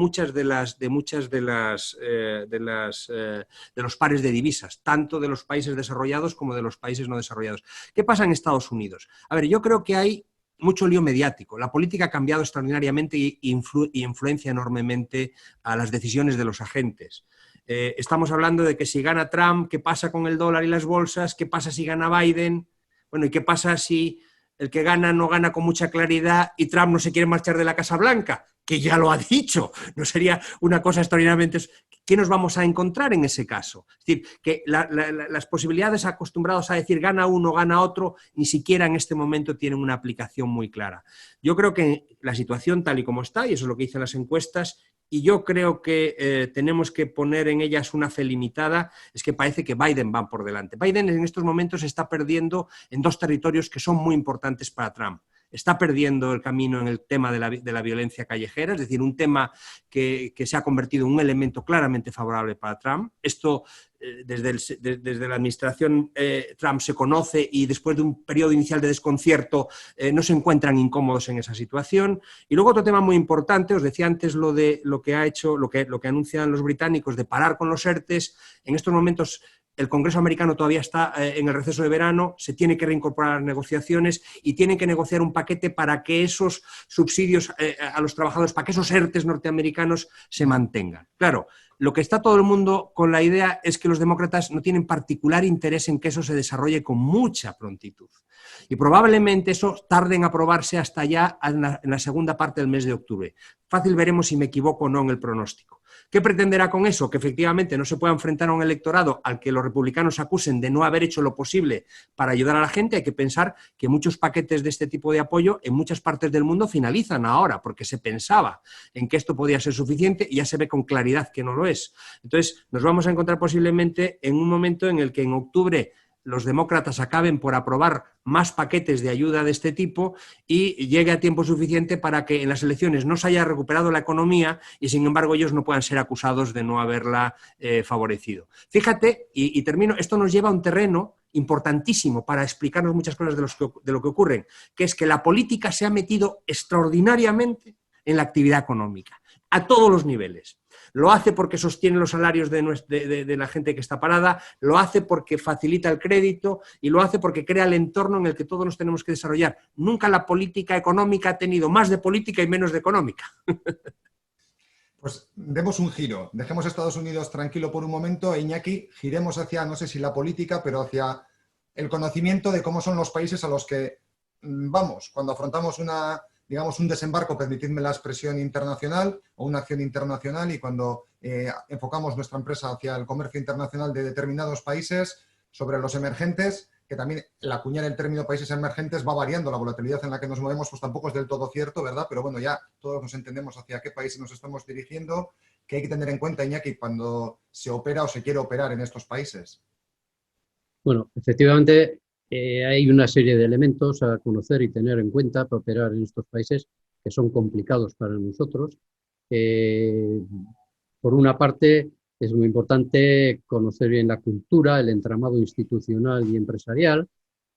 los pares de divisas, tanto de los países desarrollados como de los países no desarrollados. ¿Qué pasa en Estados Unidos? A ver, yo creo que hay mucho lío mediático. La política ha cambiado extraordinariamente y influencia enormemente a las decisiones de los agentes. Estamos hablando de que si gana Trump, ¿qué pasa con el dólar y las bolsas? ¿Qué pasa si gana Biden? Bueno, ¿y qué pasa si el que gana no gana con mucha claridad y Trump no se quiere marchar de la Casa Blanca? Que ya lo ha dicho. No sería una cosa extraordinariamente... ¿Qué nos vamos a encontrar en ese caso? Es decir, que las posibilidades acostumbrados a decir gana uno, gana otro, ni siquiera en este momento tienen una aplicación muy clara. Yo creo que la situación tal y como está, y eso es lo que dicen las encuestas, y yo creo que tenemos que poner en ellas una fe limitada, es que parece que Biden va por delante. Biden en estos momentos está perdiendo en dos territorios que son muy importantes para Trump. Está perdiendo el camino en el tema de la violencia callejera, es decir, un tema que se ha convertido en un elemento claramente favorable para Trump. Esto desde la administración Trump se conoce y después de un periodo inicial de desconcierto no se encuentran incómodos en esa situación. Y luego otro tema muy importante, os decía antes lo que anuncian los británicos de parar con los ERTES. En estos momentos el Congreso americano todavía está en el receso de verano, se tiene que reincorporar a las negociaciones y tienen que negociar un paquete para que esos subsidios a los trabajadores, para que esos ERTES norteamericanos se mantengan. Claro, lo que está todo el mundo con la idea es que los demócratas no tienen particular interés en que eso se desarrolle con mucha prontitud. Y probablemente eso tarde en aprobarse hasta ya en la segunda parte del mes de octubre. Fácil veremos si me equivoco o no en el pronóstico. ¿Qué pretenderá con eso? Que efectivamente no se pueda enfrentar a un electorado al que los republicanos acusen de no haber hecho lo posible para ayudar a la gente. Hay que pensar que muchos paquetes de este tipo de apoyo en muchas partes del mundo finalizan ahora, porque se pensaba en que esto podía ser suficiente y ya se ve con claridad que no lo es. Entonces, nos vamos a encontrar posiblemente en un momento en el que en octubre los demócratas acaben por aprobar más paquetes de ayuda de este tipo y llegue a tiempo suficiente para que en las elecciones no se haya recuperado la economía y, sin embargo, ellos no puedan ser acusados de no haberla favorecido. Fíjate, y termino, esto nos lleva a un terreno importantísimo para explicarnos muchas cosas de lo que ocurren, que es que la política se ha metido extraordinariamente en la actividad económica, a todos los niveles. Lo hace porque sostiene los salarios de la gente que está parada, lo hace porque facilita el crédito y lo hace porque crea el entorno en el que todos nos tenemos que desarrollar. Nunca la política económica ha tenido más de política y menos de económica. Pues demos un giro, dejemos a Estados Unidos tranquilo por un momento e Iñaki, giremos hacia, no sé si la política, pero hacia el conocimiento de cómo son los países a los que vamos cuando afrontamos digamos, un desembarco, permitidme la expresión, internacional o una acción internacional, y cuando enfocamos nuestra empresa hacia el comercio internacional de determinados países, sobre los emergentes, que también el acuñar el término países emergentes va variando, la volatilidad en la que nos movemos pues tampoco es del todo cierto, ¿verdad? Pero bueno, ya todos nos entendemos hacia qué países nos estamos dirigiendo, que hay que tener en cuenta, Iñaki, cuando se opera o se quiere operar en estos países. Bueno, efectivamente hay una serie de elementos a conocer y tener en cuenta para operar en estos países que son complicados para nosotros. Por una parte, es muy importante conocer bien la cultura, el entramado institucional y empresarial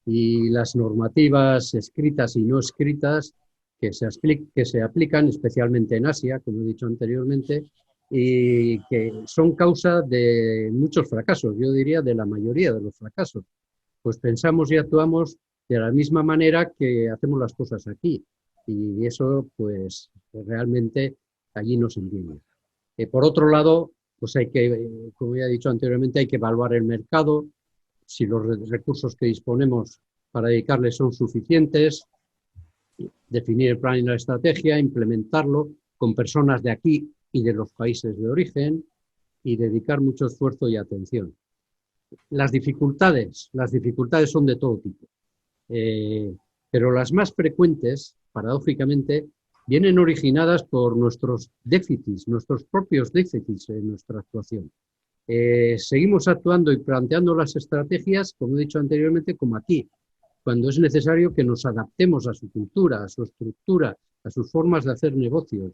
y las normativas escritas y no escritas que se aplican especialmente en Asia, como he dicho anteriormente, y que son causa de muchos fracasos, yo diría de la mayoría de los fracasos. Pues pensamos y actuamos de la misma manera que hacemos las cosas aquí, y eso pues realmente allí no se entiende. Por otro lado, pues hay que, como ya he dicho anteriormente, hay que evaluar el mercado, si los recursos que disponemos para dedicarles son suficientes, definir el plan y la estrategia, implementarlo con personas de aquí y de los países de origen y dedicar mucho esfuerzo y atención. Las dificultades son de todo tipo, pero las más frecuentes, paradójicamente, vienen originadas por nuestros déficits, nuestros propios déficits en nuestra actuación. Seguimos actuando y planteando las estrategias, como he dicho anteriormente, como aquí, cuando es necesario que nos adaptemos a su cultura, a su estructura, a sus formas de hacer negocios.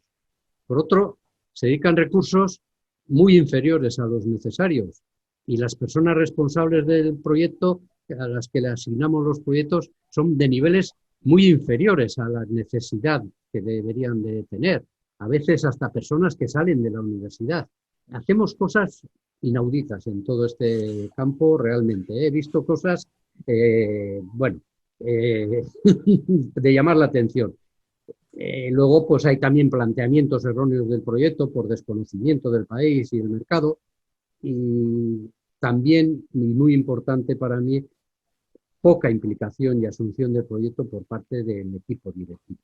Por otro, se dedican recursos muy inferiores a los necesarios y las personas responsables del proyecto, a las que le asignamos los proyectos, son de niveles muy inferiores a la necesidad que deberían de tener. A veces hasta personas que salen de la universidad. Hacemos cosas inauditas en todo este campo realmente. He visto cosas, de llamar la atención. Luego, pues hay también planteamientos erróneos del proyecto por desconocimiento del país y del mercado. Y también, muy importante para mí, poca implicación y asunción del proyecto por parte del equipo directivo.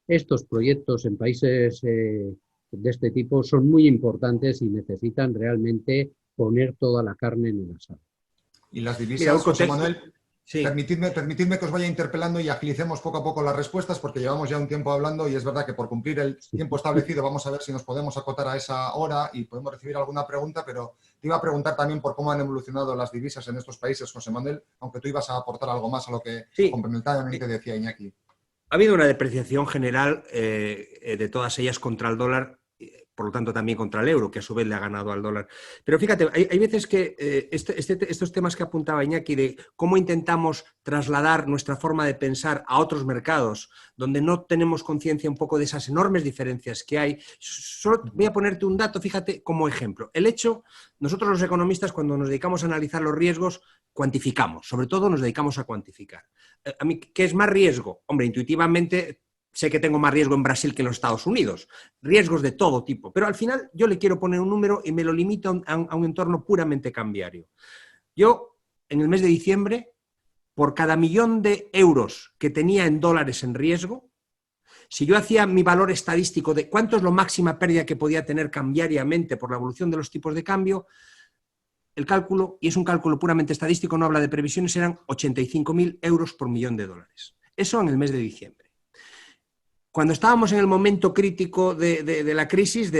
Estos proyectos en países de este tipo son muy importantes y necesitan realmente poner toda la carne en el asador. Y las divisas, José Manuel, sí. Permitidme que os vaya interpelando y agilicemos poco a poco las respuestas, porque llevamos ya un tiempo hablando y es verdad que por cumplir el tiempo establecido vamos a ver si nos podemos acotar a esa hora y podemos recibir alguna pregunta, pero te iba a preguntar también por cómo han evolucionado las divisas en estos países, José Manuel, aunque tú ibas a aportar algo más a lo que complementariamente decía Iñaki. Ha habido una depreciación general de todas ellas contra el dólar, por lo tanto también contra el euro, que a su vez le ha ganado al dólar. Pero fíjate, hay veces que estos temas que apuntaba Iñaki de cómo intentamos trasladar nuestra forma de pensar a otros mercados, donde no tenemos conciencia un poco de esas enormes diferencias que hay. Solo voy a ponerte un dato, fíjate, como ejemplo. Nosotros los economistas, cuando nos dedicamos a analizar los riesgos, cuantificamos, sobre todo nos dedicamos a cuantificar. A mí, ¿qué es más riesgo? Hombre, intuitivamente sé que tengo más riesgo en Brasil que en los Estados Unidos, riesgos de todo tipo, pero al final yo le quiero poner un número y me lo limito a un entorno puramente cambiario. Yo, en el mes de diciembre, por cada 1.000.000 de euros que tenía en dólares en riesgo, si yo hacía mi valor estadístico de cuánto es la máxima pérdida que podía tener cambiariamente por la evolución de los tipos de cambio, el cálculo, y es un cálculo puramente estadístico, no habla de previsiones, eran 85.000 euros por $1.000.000. Eso en el mes de diciembre. Cuando estábamos en el momento crítico de la crisis,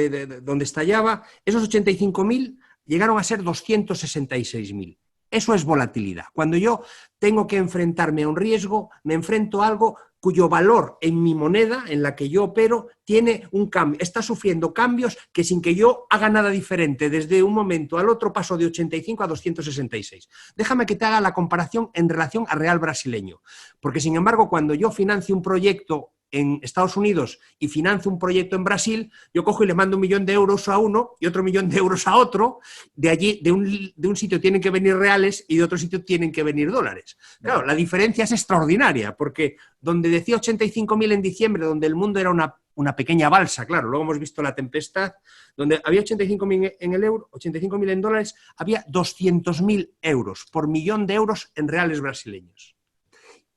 donde estallaba, esos 85.000 llegaron a ser 266.000. Eso es volatilidad. Cuando yo tengo que enfrentarme a un riesgo, me enfrento a algo cuyo valor en mi moneda, en la que yo opero, tiene un cambio, está sufriendo cambios que sin que yo haga nada diferente desde un momento al otro paso de 85 a 266. Déjame que te haga la comparación en relación al real brasileño, porque sin embargo cuando yo financio un proyecto en Estados Unidos y financio un proyecto en Brasil, yo cojo y le mando 1 millón de euros a uno y otro 1 millón de euros a otro. De allí, de un sitio tienen que venir reales y de otro sitio tienen que venir dólares. Claro, la diferencia es extraordinaria, porque donde decía 85.000 en diciembre, donde el mundo era una pequeña balsa, claro, luego hemos visto la tempestad, donde había 85.000 en el euro, 85.000 en dólares, había 200.000 euros por millón de euros en reales brasileños.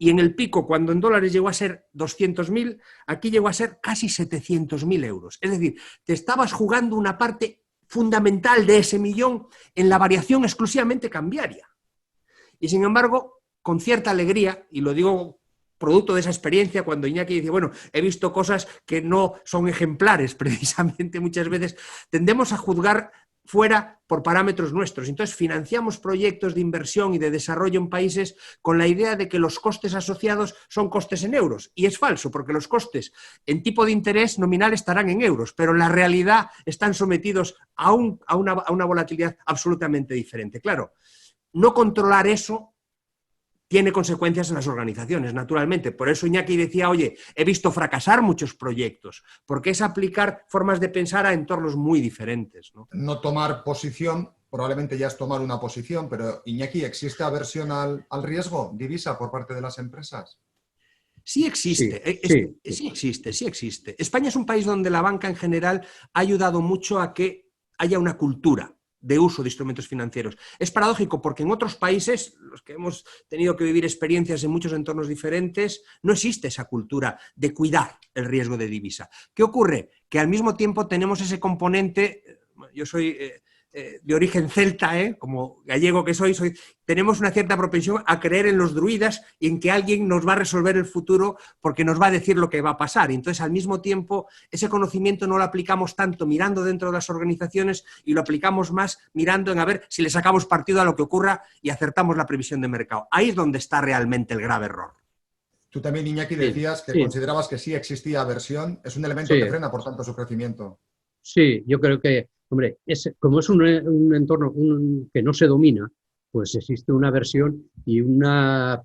Y en el pico, cuando en dólares llegó a ser 200.000, aquí llegó a ser casi 700.000 euros. Es decir, te estabas jugando una parte fundamental de ese millón en la variación exclusivamente cambiaria. Y sin embargo, con cierta alegría, y lo digo producto de esa experiencia, cuando Iñaki dice, bueno, he visto cosas que no son ejemplares, precisamente muchas veces tendemos a juzgar fuera por parámetros nuestros. Entonces financiamos proyectos de inversión y de desarrollo en países con la idea de que los costes asociados son costes en euros. Y es falso, porque los costes en tipo de interés nominal estarán en euros, pero en la realidad están sometidos a una volatilidad absolutamente diferente. Claro, no controlar eso tiene consecuencias en las organizaciones, naturalmente. Por eso Iñaki decía, oye, he visto fracasar muchos proyectos, porque es aplicar formas de pensar a entornos muy diferentes, ¿no? No tomar posición, probablemente ya es tomar una posición, pero Iñaki, ¿existe aversión al riesgo divisa por parte de las empresas? Sí existe, sí existe. España es un país donde la banca en general ha ayudado mucho a que haya una cultura de uso de instrumentos financieros. Es paradójico porque en otros países, los que hemos tenido que vivir experiencias en muchos entornos diferentes, no existe esa cultura de cuidar el riesgo de divisa. ¿Qué ocurre? Que al mismo tiempo tenemos ese componente, yo soy de origen celta, como gallego que soy, tenemos una cierta propensión a creer en los druidas y en que alguien nos va a resolver el futuro porque nos va a decir lo que va a pasar. Y entonces, al mismo tiempo, ese conocimiento no lo aplicamos tanto mirando dentro de las organizaciones y lo aplicamos más mirando en a ver si le sacamos partido a lo que ocurra y acertamos la previsión de mercado. Ahí es donde está realmente el grave error. Tú también, Iñaki, decías que considerabas que sí existía aversión. ¿Es un elemento que frena, por tanto, su crecimiento? Sí, yo creo que, hombre, como es un entorno que no se domina, pues existe una aversión y una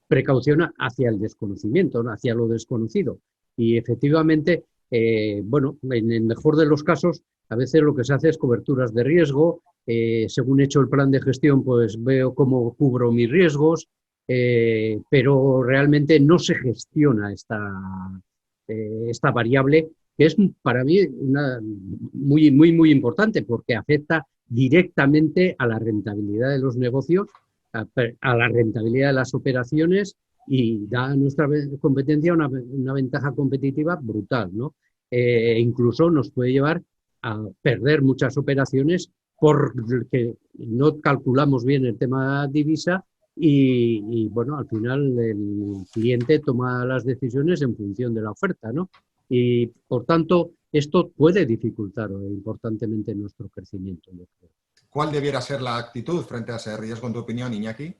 precaución hacia el desconocimiento, ¿no? Hacia lo desconocido. Y efectivamente, bueno, en el mejor de los casos, a veces lo que se hace es coberturas de riesgo. Según he hecho el plan de gestión, pues veo cómo cubro mis riesgos, pero realmente no se gestiona esta variable, que es para mí muy importante porque afecta directamente a la rentabilidad de los negocios, a la rentabilidad de las operaciones y da a nuestra competencia una ventaja competitiva brutal, ¿no? Incluso nos puede llevar a perder muchas operaciones porque no calculamos bien el tema divisa y bueno, al final el cliente toma las decisiones en función de la oferta, ¿no? Y, por tanto, esto puede dificultar importantemente nuestro crecimiento, yo creo. ¿Cuál debiera ser la actitud frente a ese riesgo, en tu opinión, Iñaki?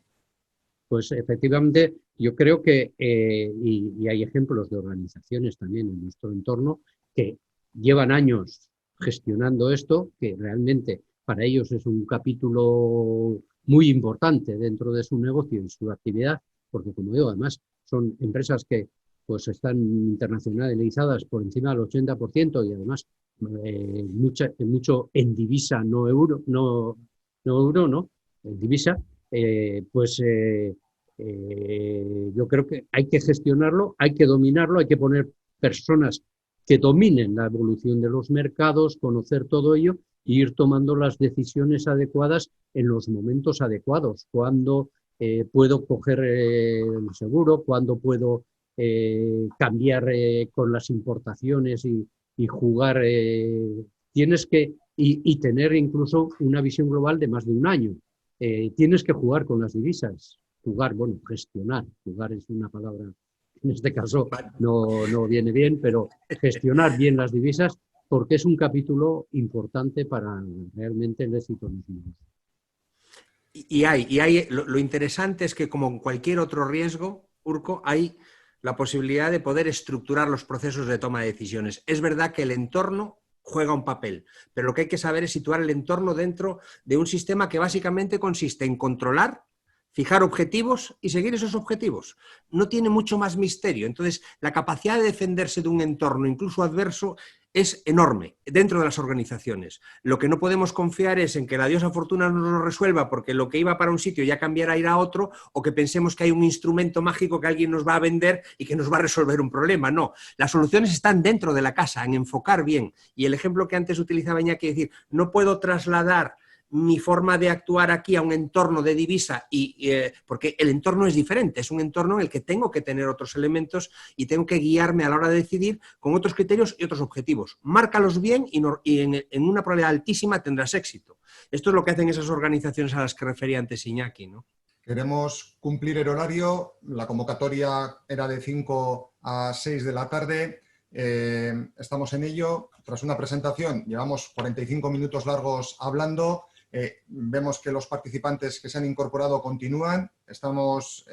Pues efectivamente, yo creo que, y hay ejemplos de organizaciones también en nuestro entorno que llevan años gestionando esto, que realmente para ellos es un capítulo muy importante dentro de su negocio y su actividad, porque, como digo, además son empresas que pues están internacionalizadas por encima del 80% y además mucho en divisa, no euro, ¿no? En divisa, yo creo que hay que gestionarlo, hay que dominarlo, hay que poner personas que dominen la evolución de los mercados, conocer todo ello e ir tomando las decisiones adecuadas en los momentos adecuados. Cuándo puedo coger el seguro, cuándo puedo cambiar con las importaciones y jugar. Tienes que y tener incluso una visión global de más de un año. Tienes que jugar con las divisas. Gestionar. Jugar es una palabra que en este caso no viene bien, pero gestionar bien las divisas porque es un capítulo importante para realmente el éxito de los negocios. Y lo interesante es que, como en cualquier otro riesgo, Urco, hay la posibilidad de poder estructurar los procesos de toma de decisiones. Es verdad que el entorno juega un papel, pero lo que hay que saber es situar el entorno dentro de un sistema que básicamente consiste en controlar, fijar objetivos y seguir esos objetivos. No tiene mucho más misterio. Entonces, la capacidad de defenderse de un entorno, incluso adverso, es enorme dentro de las organizaciones. Lo que no podemos confiar es en que la diosa fortuna nos lo resuelva porque lo que iba para un sitio ya cambiará a ir a otro, o que pensemos que hay un instrumento mágico que alguien nos va a vender y que nos va a resolver un problema. No, las soluciones están dentro de la casa, en enfocar bien. Y el ejemplo que antes utilizaba Iñaki, decir, no puedo trasladar mi forma de actuar aquí a un entorno de divisa, porque el entorno es diferente, es un entorno en el que tengo que tener otros elementos y tengo que guiarme a la hora de decidir con otros criterios y otros objetivos. Márcalos bien y en una probabilidad altísima tendrás éxito. Esto es lo que hacen esas organizaciones a las que refería antes Iñaki, ¿no? Queremos cumplir el horario, la convocatoria era de 5 a 6 de la tarde, estamos en ello. Tras una presentación llevamos 45 minutos largos hablando. Vemos que los participantes que se han incorporado continúan. Estamos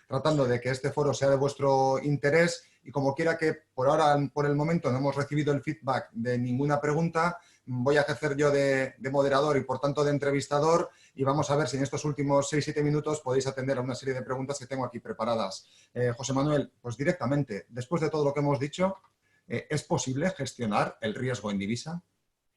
tratando de que este foro sea de vuestro interés y como quiera que por ahora, por el momento, no hemos recibido el feedback de ninguna pregunta, voy a ejercer yo de moderador y por tanto de entrevistador y vamos a ver si en estos últimos 6-7 minutos podéis atender a una serie de preguntas que tengo aquí preparadas. José Manuel, pues directamente, después de todo lo que hemos dicho, ¿es posible gestionar el riesgo en divisa?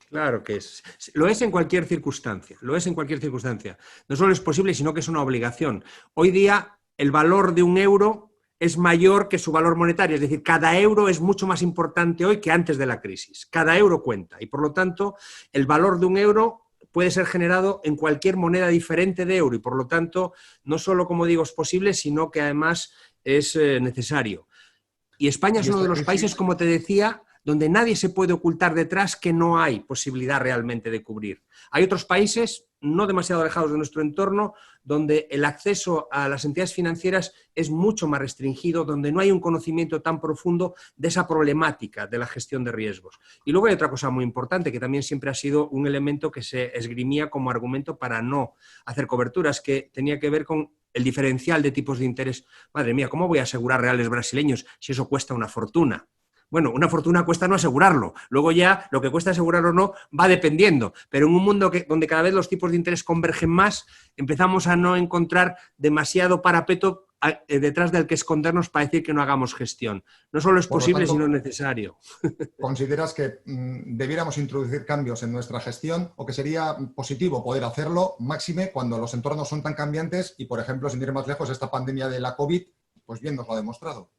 Claro que es. Lo es en cualquier circunstancia, lo es en cualquier circunstancia. No solo es posible, sino que es una obligación. Hoy día el valor de un euro es mayor que su valor monetario, es decir, cada euro es mucho más importante hoy que antes de la crisis. Cada euro cuenta y por lo tanto el valor de un euro puede ser generado en cualquier moneda diferente de euro y por lo tanto no solo, como digo, es posible, sino que además es necesario. Y España es uno de los países, como te decía, donde nadie se puede ocultar detrás que no hay posibilidad realmente de cubrir. Hay otros países, no demasiado alejados de nuestro entorno, donde el acceso a las entidades financieras es mucho más restringido, donde no hay un conocimiento tan profundo de esa problemática de la gestión de riesgos. Y luego hay otra cosa muy importante, que también siempre ha sido un elemento que se esgrimía como argumento para no hacer coberturas, que tenía que ver con el diferencial de tipos de interés. Madre mía, ¿cómo voy a asegurar reales brasileños si eso cuesta una fortuna? Bueno, una fortuna cuesta no asegurarlo. Luego ya lo que cuesta asegurar o no va dependiendo. Pero en un mundo donde cada vez los tipos de interés convergen más, empezamos a no encontrar demasiado parapeto detrás del que escondernos para decir que no hagamos gestión. No solo es posible, sino es necesario. ¿Consideras que debiéramos introducir cambios en nuestra gestión o que sería positivo poder hacerlo, máxime cuando los entornos son tan cambiantes y, por ejemplo, sin ir más lejos, esta pandemia de la COVID, pues bien nos lo ha demostrado?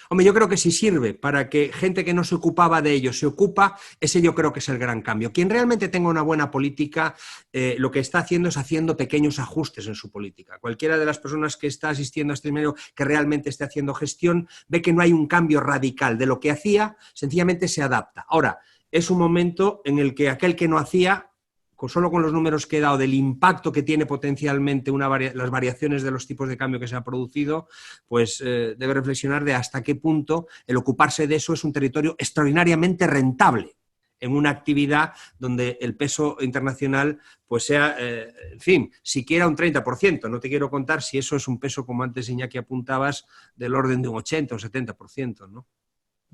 Hombre, yo creo que si sirve para que gente que no se ocupaba de ello se ocupa, ese yo creo que es el gran cambio. Quien realmente tenga una buena política, lo que está haciendo es haciendo pequeños ajustes en su política. Cualquiera de las personas que está asistiendo a este seminario que realmente esté haciendo gestión, ve que no hay un cambio radical de lo que hacía, sencillamente se adapta. Ahora, es un momento en el que aquel que no hacía, solo con los números que he dado del impacto que tiene potencialmente las variaciones de los tipos de cambio que se ha producido, pues debe reflexionar de hasta qué punto el ocuparse de eso es un territorio extraordinariamente rentable en una actividad donde el peso internacional pues sea, en fin, siquiera un 30%. No te quiero contar si eso es un peso, como antes Iñaki apuntabas, del orden de un 80 o 70%, ¿no?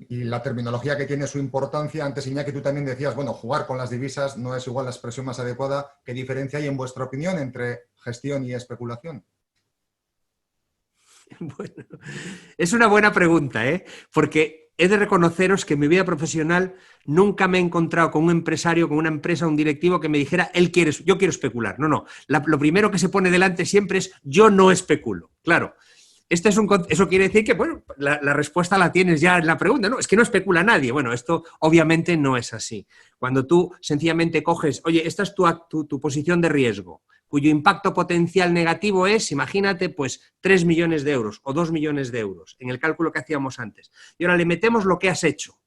Y la terminología que tiene su importancia, antes Iñaki tú también decías, bueno, jugar con las divisas no es igual la expresión más adecuada. ¿Qué diferencia hay en vuestra opinión entre gestión y especulación? Bueno, es una buena pregunta, porque he de reconoceros que en mi vida profesional nunca me he encontrado con un empresario, con una empresa, un directivo que me dijera, yo quiero especular. No. Lo primero que se pone delante siempre es yo no especulo. Claro. Eso quiere decir que, bueno, la respuesta la tienes ya en la pregunta, ¿no? Es que no especula nadie. Bueno, esto obviamente no es así. Cuando tú sencillamente coges, oye, esta es tu posición de riesgo, cuyo impacto potencial negativo es, imagínate, pues 3 millones de euros o 2 millones de euros, en el cálculo que hacíamos antes. Y ahora le metemos lo que has hecho.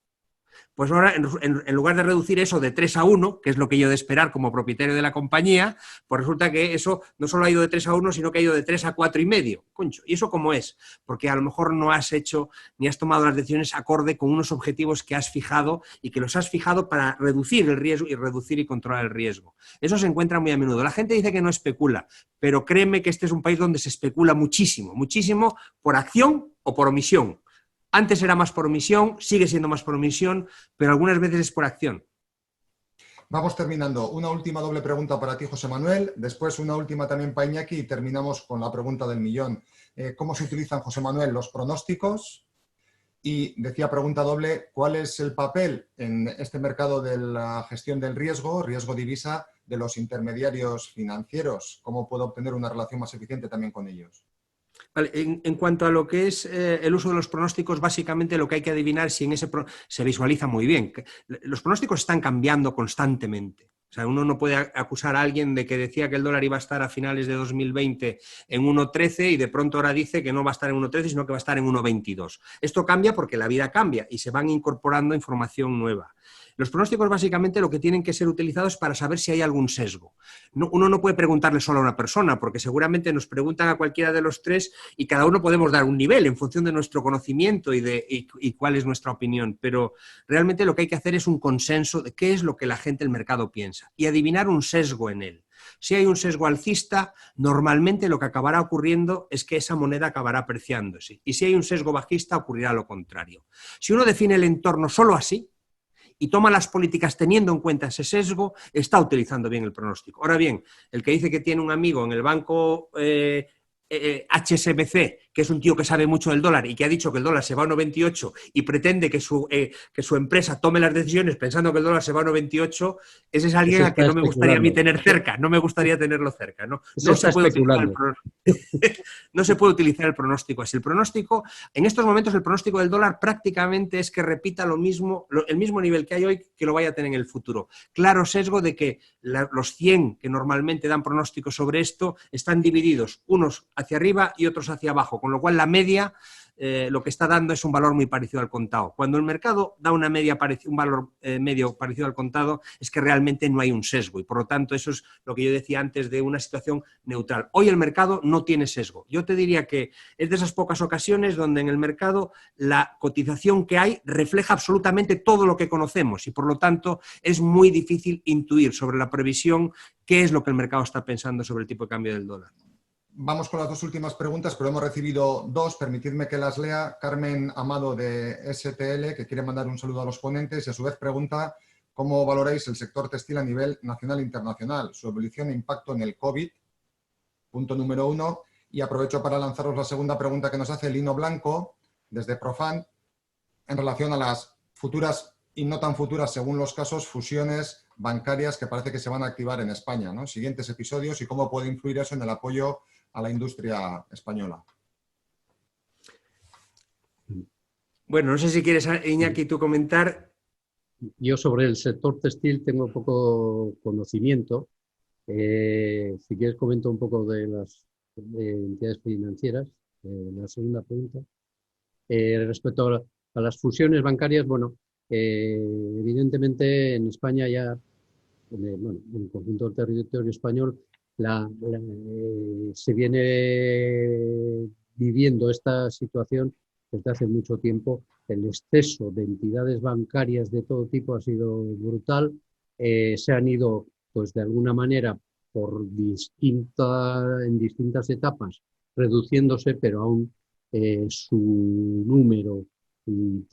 Pues ahora, en lugar de reducir eso de 3 a 1, que es lo que yo he de esperar como propietario de la compañía, pues resulta que eso no solo ha ido de 3 a 1, sino que ha ido de 3 a 4,5. Concho, ¿y eso cómo es? Porque a lo mejor no has hecho ni has tomado las decisiones acorde con unos objetivos que has fijado y que los has fijado para reducir el riesgo y reducir y controlar el riesgo. Eso se encuentra muy a menudo. La gente dice que no especula, pero créeme que este es un país donde se especula muchísimo, muchísimo por acción o por omisión. Antes era más por omisión, sigue siendo más por omisión, pero algunas veces es por acción. Vamos terminando. Una última doble pregunta para ti, José Manuel. Después una última también para Iñaki y terminamos con la pregunta del millón. ¿Cómo se utilizan, José Manuel, los pronósticos? Y decía pregunta doble, ¿cuál es el papel en este mercado de la gestión del riesgo divisa, de los intermediarios financieros? ¿Cómo puedo obtener una relación más eficiente también con ellos? Vale, en cuanto a lo que es el uso de los pronósticos, básicamente lo que hay que adivinar si en ese se visualiza muy bien. Los pronósticos están cambiando constantemente. O sea, uno no puede acusar a alguien de que decía que el dólar iba a estar a finales de 2020 en 1,13 y de pronto ahora dice que no va a estar en 1,13, sino que va a estar en 1,22. Esto cambia porque la vida cambia y se van incorporando información nueva. Los pronósticos básicamente lo que tienen que ser utilizados para saber si hay algún sesgo. Uno no puede preguntarle solo a una persona, porque seguramente nos preguntan a cualquiera de los tres y cada uno podemos dar un nivel en función de nuestro conocimiento y cuál es nuestra opinión. Pero realmente lo que hay que hacer es un consenso de qué es lo que la gente del mercado piensa y adivinar un sesgo en él. Si hay un sesgo alcista, normalmente lo que acabará ocurriendo es que esa moneda acabará apreciándose. Y si hay un sesgo bajista, ocurrirá lo contrario. Si uno define el entorno solo así, y toma las políticas teniendo en cuenta ese sesgo, está utilizando bien el pronóstico. Ahora bien, el que dice que tiene un amigo en el banco HSBC, que es un tío que sabe mucho del dólar y que ha dicho que el dólar se va a 1,28 y pretende que su empresa tome las decisiones pensando que el dólar se va a 1,28, ese es alguien a que no me gustaría a mí tener cerca, no me gustaría tenerlo cerca. No se puede utilizar el pronóstico. No se puede utilizar el pronóstico así. El pronóstico, en estos momentos el pronóstico del dólar prácticamente es que repita lo mismo, el mismo nivel que hay hoy, que lo vaya a tener en el futuro. Claro sesgo de que los 100 que normalmente dan pronósticos sobre esto están divididos, unos hacia arriba y otros hacia abajo, con lo cual la media lo que está dando es un valor muy parecido al contado. Cuando el mercado da una media un valor medio parecido al contado, es que realmente no hay un sesgo y por lo tanto eso es lo que yo decía antes de una situación neutral. Hoy el mercado no tiene sesgo. Yo te diría que es de esas pocas ocasiones donde en el mercado la cotización que hay refleja absolutamente todo lo que conocemos y por lo tanto es muy difícil intuir sobre la previsión qué es lo que el mercado está pensando sobre el tipo de cambio del dólar. Vamos con las dos últimas preguntas, pero hemos recibido dos. Permitidme que las lea. Carmen Amado de STL, que quiere mandar un saludo a los ponentes y a su vez pregunta cómo valoráis el sector textil a nivel nacional e internacional, su evolución e impacto en el COVID, punto número 1. Y aprovecho para lanzaros la segunda pregunta que nos hace Lino Blanco, desde Profan, en relación a las futuras y no tan futuras, según los casos, fusiones bancarias que parece que se van a activar en España, ¿no? Siguientes episodios y cómo puede influir eso en el apoyo a la industria española. Bueno, no sé si quieres, Iñaki, tú comentar. Yo sobre el sector textil tengo poco conocimiento. Si quieres comento un poco de las entidades financieras. La segunda pregunta. Respecto a las fusiones bancarias, bueno, evidentemente en España ya, en el conjunto del territorio español, se viene viviendo esta situación desde hace mucho tiempo. El exceso de entidades bancarias de todo tipo ha sido brutal. Se han ido, pues de alguna manera, en distintas etapas, reduciéndose, pero aún su número y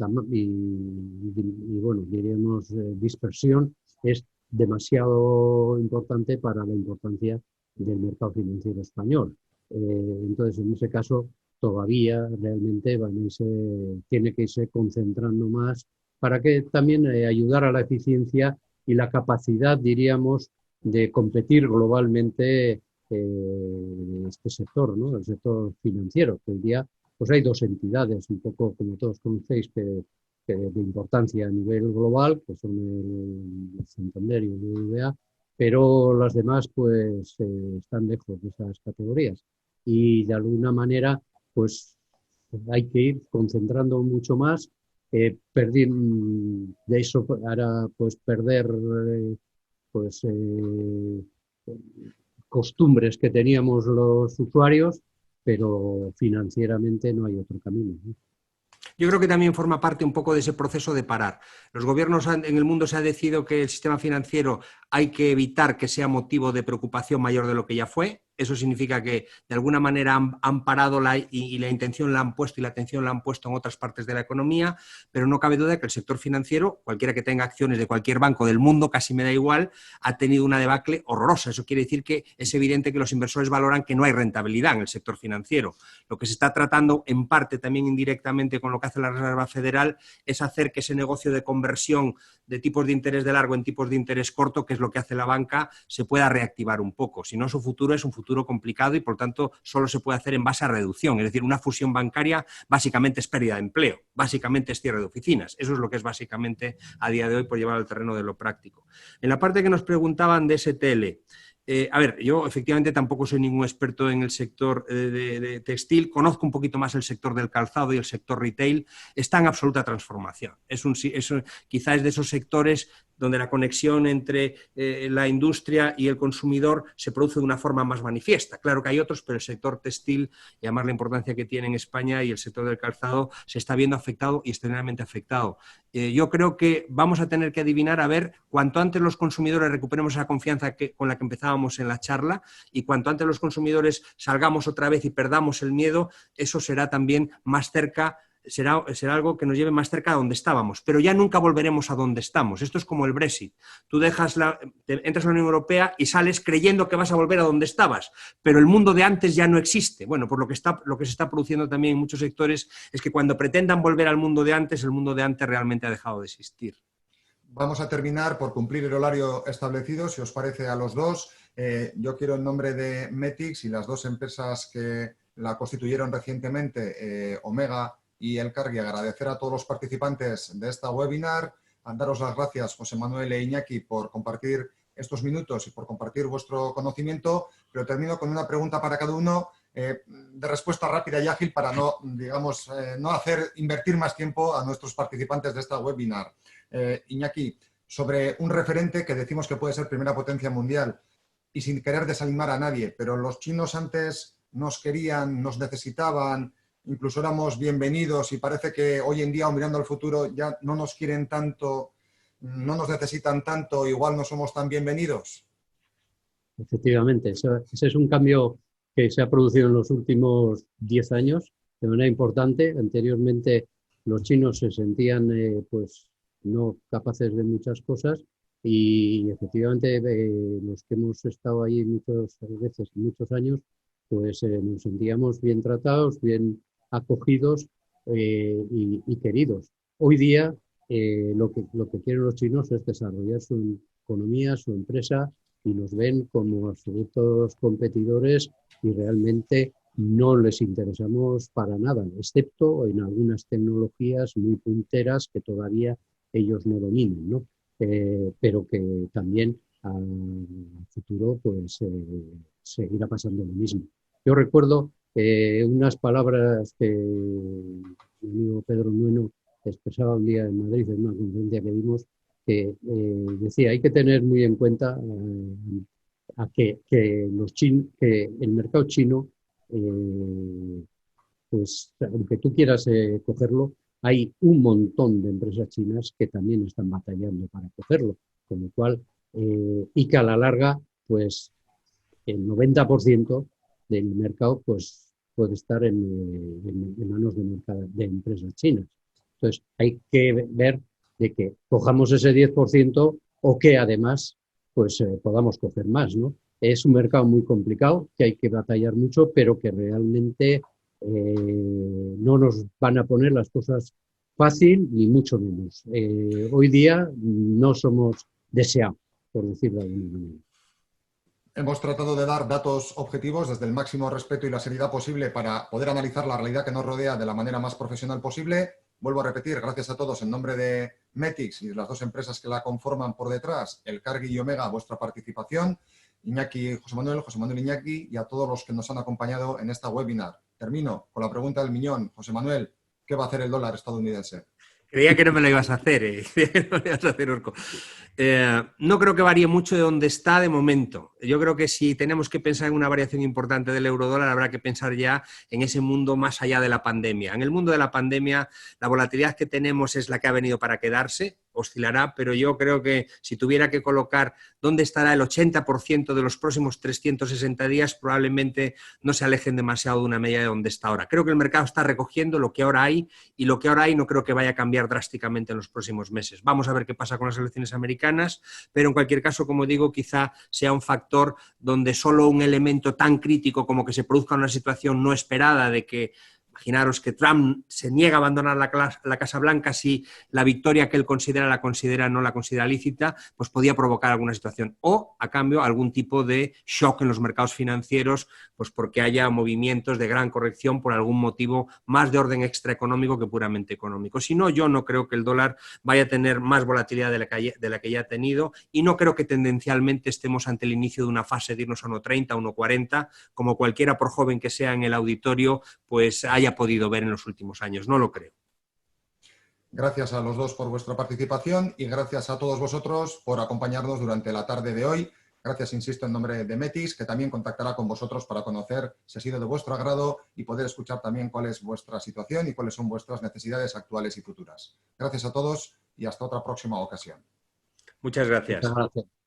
bueno, diríamos dispersión es demasiado importante para la importancia del mercado financiero español. Entonces, en ese caso, todavía realmente tiene que irse concentrando más para que también ayudar a la eficiencia y la capacidad, diríamos, de competir globalmente este sector, ¿no? El sector financiero, que hoy día pues hay dos entidades, un poco como todos conocéis, que de importancia a nivel global, que son el Santander y el BBVA, pero las demás pues están lejos de esas categorías. Y de alguna manera pues hay que ir concentrando mucho más, de eso hará pues perder costumbres que teníamos los usuarios, pero financieramente no hay otro camino, ¿no? Yo creo que también forma parte un poco de ese proceso de parar. Los gobiernos en el mundo se ha decidido que el sistema financiero hay que evitar que sea motivo de preocupación mayor de lo que ya fue. Eso significa que de alguna manera han parado y la intención la han puesto y la atención la han puesto en otras partes de la economía, pero no cabe duda que el sector financiero, cualquiera que tenga acciones de cualquier banco del mundo, casi me da igual, ha tenido una debacle horrorosa. Eso quiere decir que es evidente que los inversores valoran que no hay rentabilidad en el sector financiero. Lo que se está tratando, en parte también indirectamente con lo que hace la Reserva Federal, es hacer que ese negocio de conversión de tipos de interés de largo en tipos de interés corto, que es lo que hace la banca, se pueda reactivar un poco. Si no, su futuro es un futuro complicado y, por tanto, solo se puede hacer en base a reducción. Es decir, una fusión bancaria básicamente es pérdida de empleo, básicamente es cierre de oficinas. Eso es lo que es básicamente a día de hoy, por llevar al terreno de lo práctico. En la parte que nos preguntaban de STL, a ver, yo efectivamente tampoco soy ningún experto en el sector de textil, conozco un poquito más el sector del calzado y el sector retail, está en absoluta transformación. Quizá es de esos sectores donde la conexión entre la industria y el consumidor se produce de una forma más manifiesta. Claro que hay otros, pero el sector textil, y además la importancia que tiene en España, y el sector del calzado, se está viendo afectado y extremadamente afectado. Yo creo que vamos a tener que adivinar a ver cuanto antes los consumidores recuperemos esa confianza con la que empezábamos en la charla, y cuanto antes los consumidores salgamos otra vez y perdamos el miedo, eso será también más cerca. Será algo que nos lleve más cerca de donde estábamos, pero ya nunca volveremos a donde estamos. Esto es como el Brexit. Tú entras a la Unión Europea y sales creyendo que vas a volver a donde estabas, pero el mundo de antes ya no existe. Bueno, por lo que se está produciendo también en muchos sectores es que cuando pretendan volver al mundo de antes, el mundo de antes realmente ha dejado de existir. Vamos a terminar por cumplir el horario establecido, si os parece a los dos. Yo quiero, en nombre de Metix y las dos empresas que la constituyeron recientemente, Omega y el Cargi, agradecer a todos los participantes de esta webinar, a daros las gracias, José Manuel e Iñaki, por compartir estos minutos y por compartir vuestro conocimiento, pero termino con una pregunta para cada uno, de respuesta rápida y ágil para no hacer invertir más tiempo a nuestros participantes de esta webinar. Iñaki, sobre un referente que decimos que puede ser primera potencia mundial y sin querer desanimar a nadie, pero los chinos antes nos querían, nos necesitaban, incluso éramos bienvenidos, y parece que hoy en día, o mirando al futuro, ya no nos quieren tanto, no nos necesitan tanto, igual no somos tan bienvenidos. Efectivamente, ese es un cambio que se ha producido en los últimos 10 años de manera importante. Anteriormente los chinos se sentían pues no capaces de muchas cosas, y efectivamente los que hemos estado ahí muchas veces, muchos años, pues nos sentíamos bien tratados, bien acogidos y queridos. Hoy día lo que quieren los chinos es desarrollar su economía, su empresa, y nos ven como absolutos competidores y realmente no les interesamos para nada, excepto en algunas tecnologías muy punteras que todavía ellos no dominan, ¿no? Pero que también al futuro pues seguirá pasando lo mismo. Yo recuerdo unas palabras que mi amigo Pedro Nueno expresaba un día en Madrid en una conferencia que dimos, que decía, hay que tener muy en cuenta que el mercado chino, pues aunque tú quieras cogerlo, hay un montón de empresas chinas que también están batallando para cogerlo, con lo cual, y que a la larga, pues el 90% del mercado pues, puede estar en manos de empresas chinas. Entonces, hay que ver de que cojamos ese 10% o que además pues podamos coger más, ¿no? Es un mercado muy complicado, que hay que batallar mucho, pero que realmente no nos van a poner las cosas fácil, ni mucho menos. Hoy día no somos deseados, por decirlo de alguna manera. Hemos tratado de dar datos objetivos desde el máximo respeto y la seriedad posible para poder analizar la realidad que nos rodea de la manera más profesional posible. Vuelvo a repetir, gracias a todos en nombre de Metix y de las dos empresas que la conforman por detrás, el Cargi y Omega, vuestra participación. Iñaki, José Manuel Iñaki, y a todos los que nos han acompañado en esta webinar. Termino con la pregunta del millón. José Manuel, ¿qué va a hacer el dólar estadounidense? Creía que no me lo ibas a hacer, no lo ibas a hacer, Urco. No creo que varíe mucho de donde está de momento. yo creo que si tenemos que pensar en una variación importante del euro-dólar, habrá que pensar ya en ese mundo más allá de la pandemia. En el mundo de la pandemia, la volatilidad que tenemos es la que ha venido para quedarse, oscilará, pero yo creo que si tuviera que colocar dónde estará el 80% de los próximos 360 días, probablemente no se alejen demasiado de una media de donde está ahora. Creo que el mercado está recogiendo lo que ahora hay y lo que ahora hay no creo que vaya a cambiar drásticamente en los próximos meses. Vamos a ver qué pasa con las elecciones americanas, pero en cualquier caso, como digo, quizá sea un factor donde solo un elemento tan crítico como que se produzca una situación no esperada de que imaginaros que Trump se niega a abandonar la Casa Blanca si la victoria que él no la considera lícita, pues podía provocar alguna situación. O, a cambio, algún tipo de shock en los mercados financieros, pues porque haya movimientos de gran corrección por algún motivo más de orden extraeconómico que puramente económico. Si no, yo no creo que el dólar vaya a tener más volatilidad de la que ya ha tenido y no creo que tendencialmente estemos ante el inicio de una fase de irnos a 1,30, 1,40, como cualquiera, por joven que sea en el auditorio, pues haya podido ver en los últimos años. No lo creo. Gracias a los dos por vuestra participación y gracias a todos vosotros por acompañarnos durante la tarde de hoy. Gracias, insisto, en nombre de Metix, que también contactará con vosotros para conocer si ha sido de vuestro agrado y poder escuchar también cuál es vuestra situación y cuáles son vuestras necesidades actuales y futuras. Gracias a todos y hasta otra próxima ocasión. Muchas gracias. Muchas gracias.